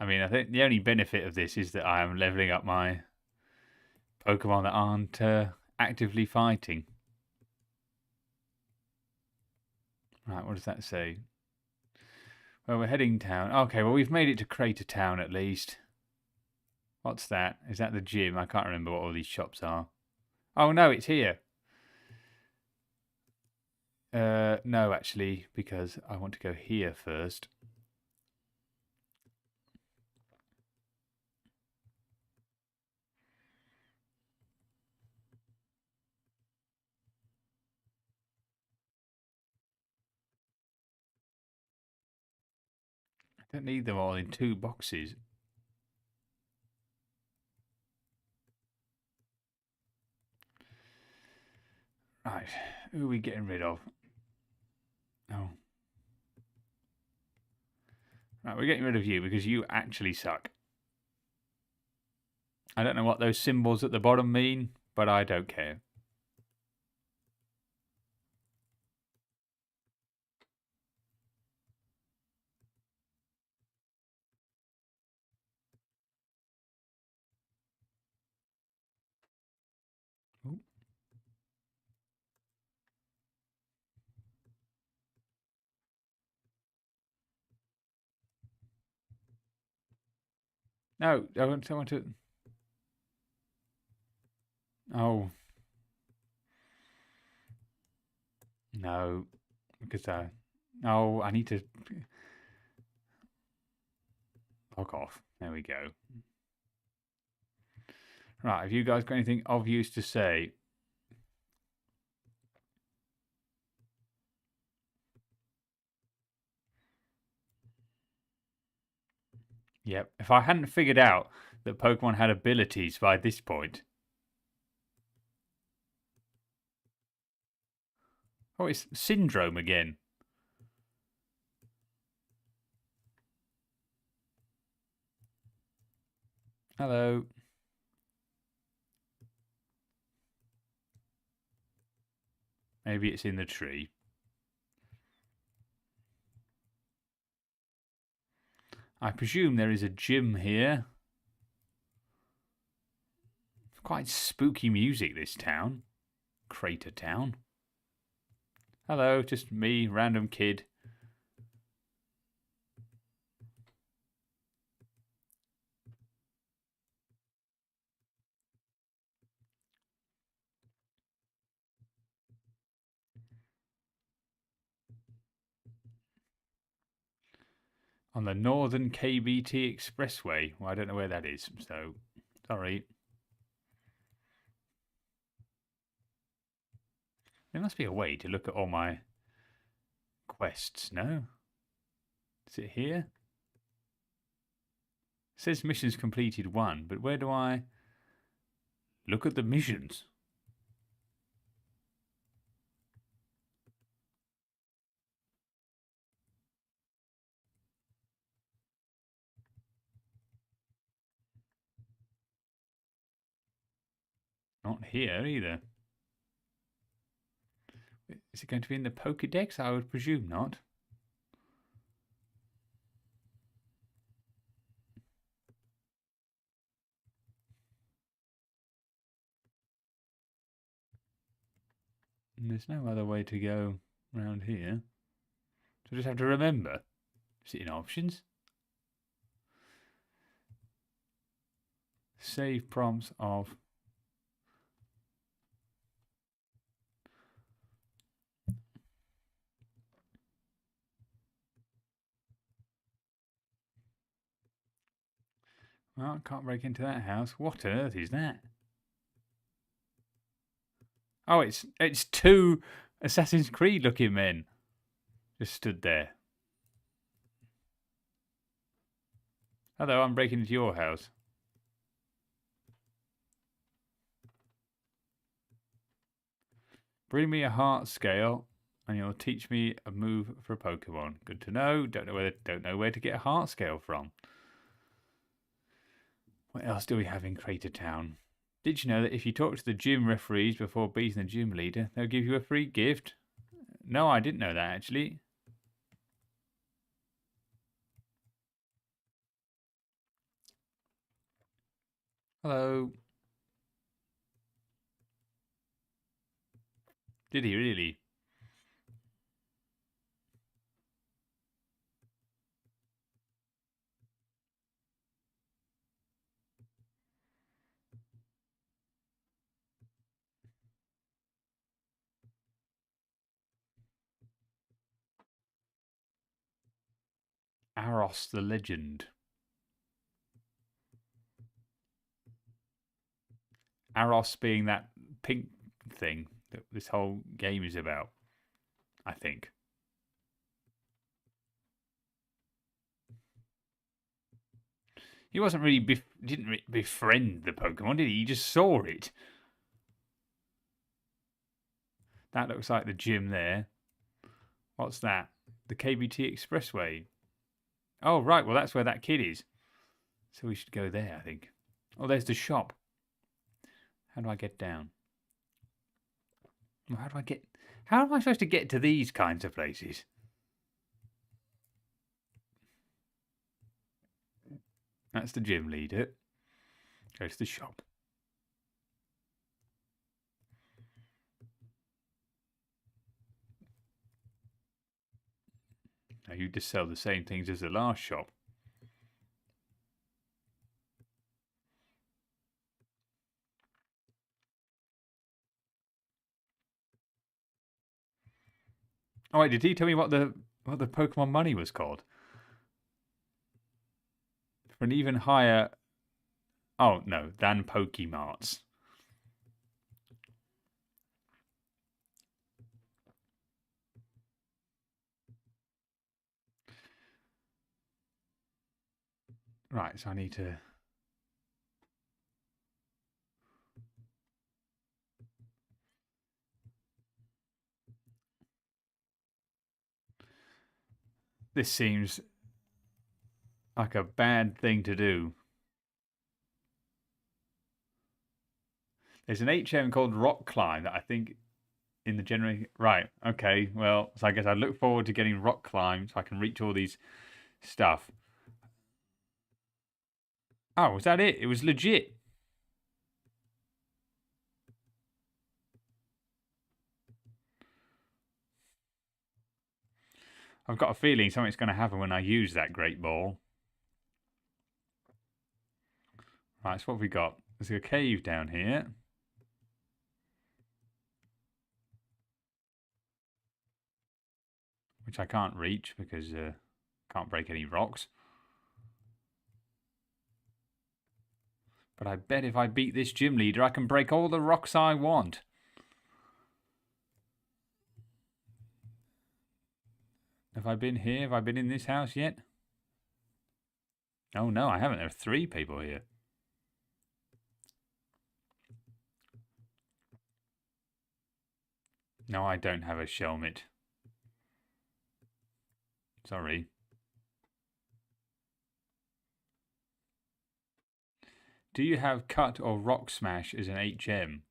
I mean, I think the only benefit of this is that I am leveling up my Pokemon that aren't actively fighting. Right, what does that say? Well, we're heading town. Okay, well, we've made it to Crater Town at least. What's that? Is that the gym? I can't remember what all these shops are. Oh, no, it's here. No, actually, because I want to go here first. I don't need them all in 2 boxes. Right, who are we getting rid of? Oh. Right, we're getting rid of you because you actually suck. I don't know what those symbols at the bottom mean, but I don't care. Ooh. No, I want to. Oh. No, because oh, I need to log off. There we go. Right, have you guys got anything of use to say? Yep. If I hadn't figured out that Pokemon had abilities by this point. Oh, it's Syndrome again. Hello. Maybe it's in the tree. I presume there is a gym here. Quite spooky music, this town. Crater Town. Hello, just me, random kid. On the Northern KBT Expressway. Well, I don't know where that is, so sorry. There must be a way to look at all my quests, no? Is it here? It says missions completed 1, but where do I look at the missions? Not here either. Is it going to be in the Pokédex? I would presume not. And there's no other way to go around here. So I just have to remember. Is it in options? Save prompts of... Well, I can't break into that house. What on earth is that? Oh, it's 2 Assassin's Creed looking men. Just stood there. Hello, I'm breaking into your house. Bring me a heart scale, and you'll teach me a move for a Pokemon. Good to know. Don't know where to get a heart scale from. What else do we have in Crater Town? Did you know that if you talk to the gym referees before beating the gym leader, they'll give you a free gift? No, I didn't know that actually. Hello. Did he really? Aros the Legend. Aros being that pink thing that this whole game is about, I think. He wasn't really didn't befriend the Pokemon, did he? He just saw it. That looks like the gym there. What's that? The KBT Expressway. Oh, right. Well, that's where that kid is. So we should go there, I think. Oh, there's the shop. How do I get down? How do I get... How am I supposed to get to these kinds of places? That's the gym leader. Go to the shop. Now you just sell the same things as the last shop. Oh wait, did he tell me what the Pokemon money was called? For an even higher... Oh, no, than Pokemarts. Right, so I need to... This seems like a bad thing to do. There's an HM called Rock Climb that I think in the generation... Right, okay, well, so I guess I look forward to getting Rock Climb so I can reach all these stuff. Oh, was that it? It was legit. I've got a feeling something's going to happen when I use that Great Ball. Right, so what have we got? There's a cave down here. Which I can't reach because Can't break any rocks. But I bet if I beat this gym leader, I can break all the rocks I want. Have I been here? Have I been in this house yet? Oh no, I haven't. There are 3 people here. No, I don't have a shelmet. Sorry. Do you have cut or rock smash as an HM?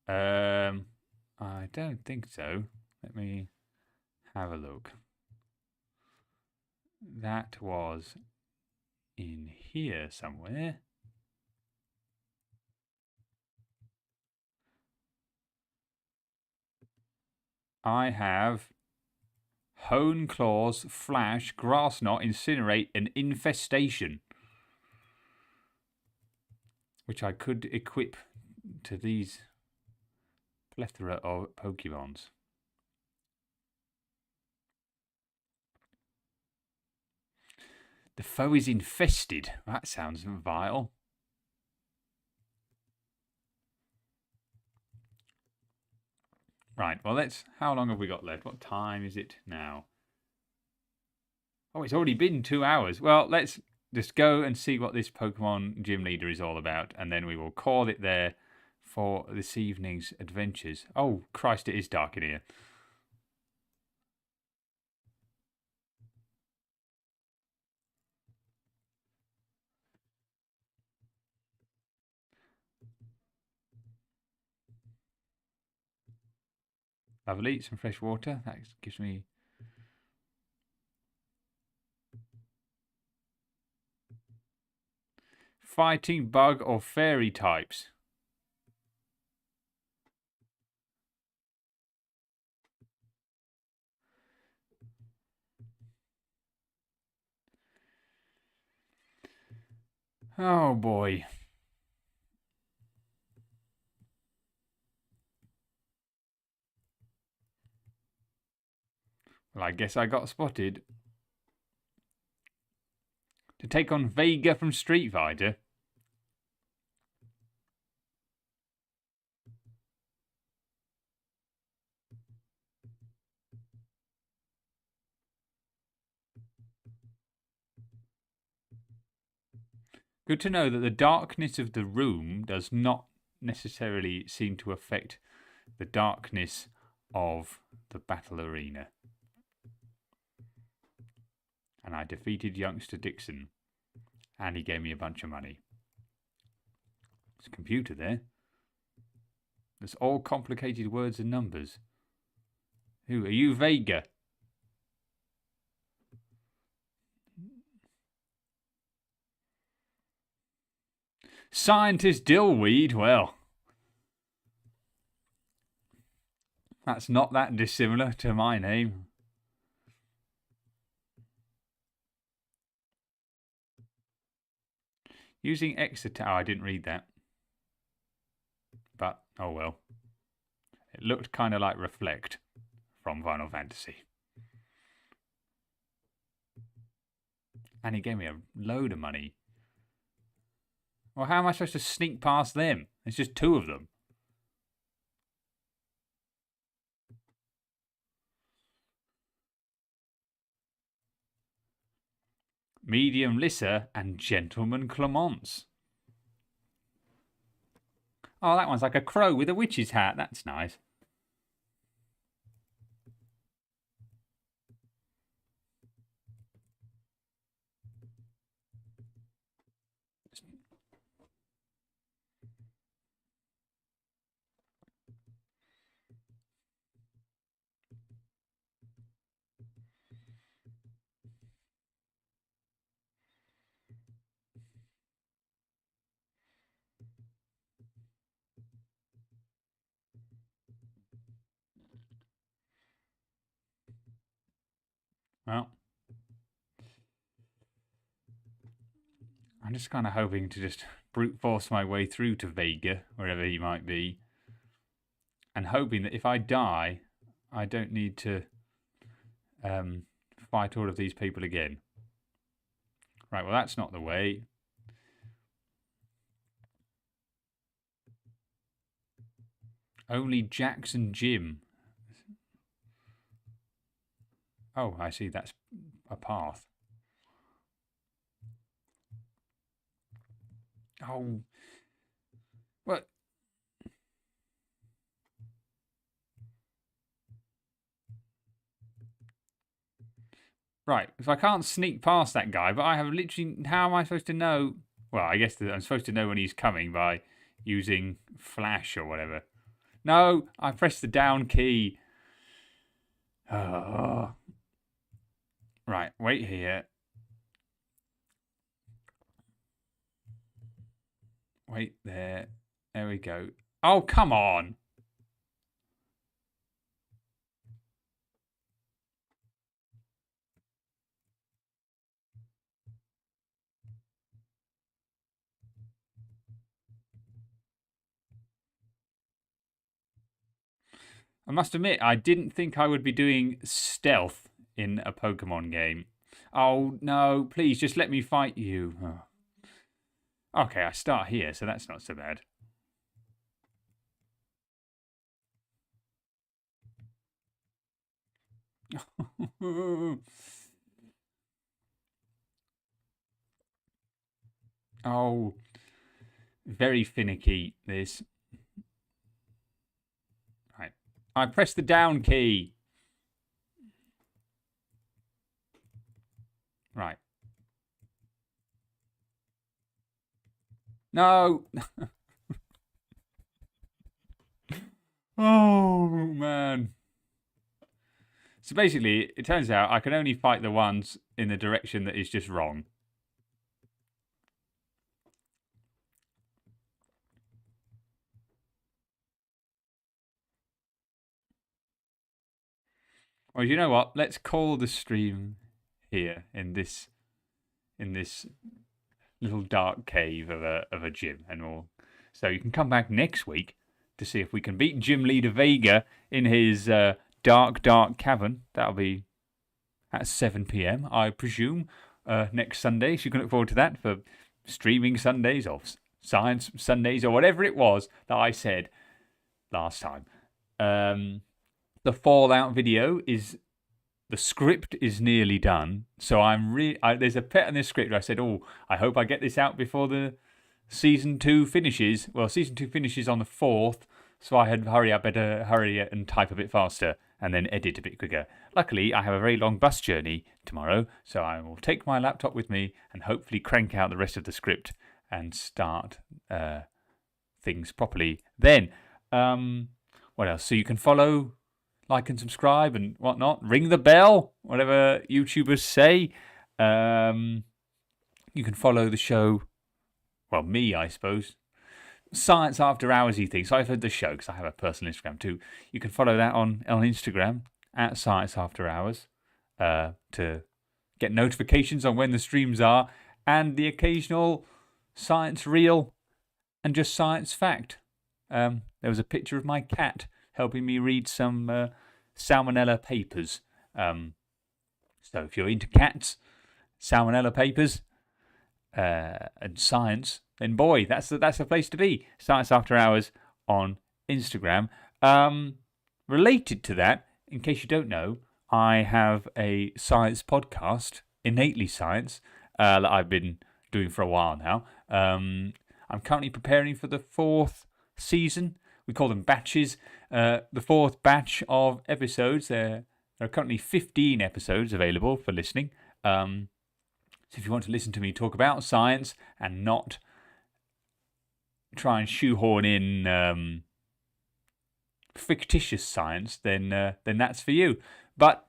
I don't think so. Let me have a look. That was in here somewhere. I have Hone Claws, Flash, Grass Knot, Incinerate, and Infestation, which I could equip to these plethora of Pokemons. The foe is infested. That sounds vile. Right, well, let's... How long have we got left? What time is it now? Oh, it's already been 2 hours. Well, let's just go and see what this Pokemon gym leader is all about, and then we will call it there for this evening's adventures. Oh, Christ, it is dark in here. Lovely, some fresh water. That gives me... Fighting bug or fairy types. Oh boy. Well, I guess I got spotted. To take on Vega from Street Fighter. Good to know that the darkness of the room does not necessarily seem to affect the darkness of the battle arena. And I defeated youngster Dixon. And he gave me a bunch of money. There's a computer there. There's all complicated words and numbers. Who are you, Vega? Scientist Dillweed? Well, that's not that dissimilar to my name. Using X attack. Oh, I didn't read that. But, oh well. It looked kind of like Reflect from Final Fantasy. And he gave me a load of money. Well, how am I supposed to sneak past them? There's just 2 of them. Medium Lissa and Gentleman Clemence. Oh, that one's like a crow with a witch's hat. That's nice. Well, I'm just kind of hoping to just brute force my way through to Vega, wherever he might be, and hoping that if I die, I don't need to fight all of these people again. Right, well, that's not the way. Only Jax and Jim. Oh, I see. That's a path. Oh. What? Right, if I can't sneak past that guy, but I have literally... How am I supposed to know? Well, I guess I'm supposed to know when he's coming by using flash or whatever. No, I pressed the down key. Oh. Right, wait here. Wait there. There we go. Oh, come on. I must admit, I didn't think I would be doing stealth in a Pokemon game. Oh, no, please, just let me fight you. Oh. Okay, I start here, so that's not so bad. Oh, very finicky, this. Right. I pressed the down key. Right. No. Oh, man. So basically, it turns out I can only fight the ones in the direction that is just wrong. Well, you know what? Let's call the stream here in this little dark cave of a gym, and so you can come back next week to see if we can beat Gym Leader Vega in his dark cavern. That'll be at 7 p.m. I presume next Sunday. So you can look forward to that for streaming Sundays or science Sundays or whatever it was that I said last time. The Fallout video is... The script is nearly done, so there's a pet in this script. I said, "Oh, I hope I get this out before the season 2 finishes." Well, season 2 finishes on the 4th, so I had better hurry and type a bit faster and then edit a bit quicker. Luckily, I have a very long bus journey tomorrow, so I will take my laptop with me and hopefully crank out the rest of the script and start things properly. Then, what else? So you can follow, like and subscribe and whatnot. Ring the bell, whatever YouTubers say. You can follow the show, well, me, I suppose. Science After Hoursy thing. So I've heard the show because I have a personal Instagram too. You can follow that on Instagram at Science After Hours to get notifications on when the streams are and the occasional science reel and just science fact. There was a picture of my cat helping me read some Salmonella papers. So if you're into cats, Salmonella papers, and science, then boy, that's the place to be. Science After Hours on Instagram. Related to that, in case you don't know, I have a science podcast, Innately Science, that I've been doing for a while now. I'm currently preparing for the 4th season. We call them batches. The 4th batch of episodes. There are currently 15 episodes available for listening. So if you want to listen to me talk about science and not try and shoehorn in fictitious science, then that's for you. But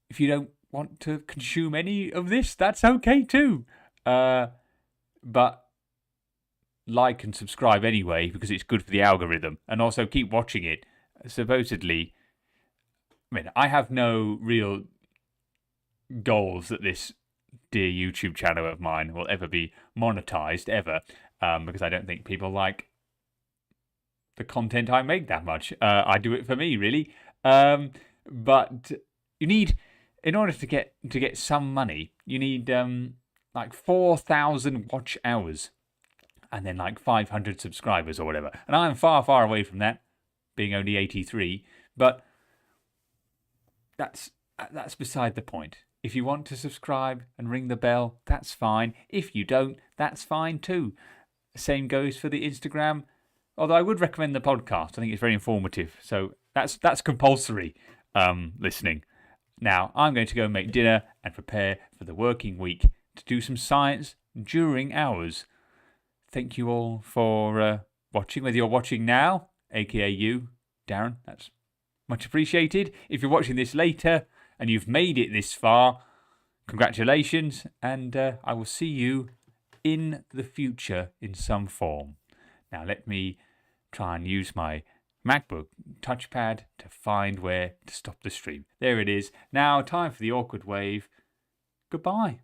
if you don't want to consume any of this, that's okay too. But like and subscribe anyway, because it's good for the algorithm, and also keep watching it. Supposedly, I mean, I have no real goals that this dear YouTube channel of mine will ever be monetized, ever, because I don't think people like the content I make that much. I do it for me, really. But you need... in order to get some money, you need like 4,000 watch hours, and then like 500 subscribers or whatever. And I'm far, far away from that, being only 83. But that's beside the point. If you want to subscribe and ring the bell, that's fine. If you don't, that's fine too. Same goes for the Instagram. Although I would recommend the podcast. I think it's very informative. So that's compulsory listening. Now, I'm going to go make dinner and prepare for the working week to do some science during hours. Thank you all for watching, whether you're watching now, aka you, Darren. That's much appreciated. If you're watching this later and you've made it this far, congratulations, and I will see you in the future in some form. Now, let me try and use my MacBook touchpad to find where to stop the stream. There it is. Now, time for the awkward wave. Goodbye.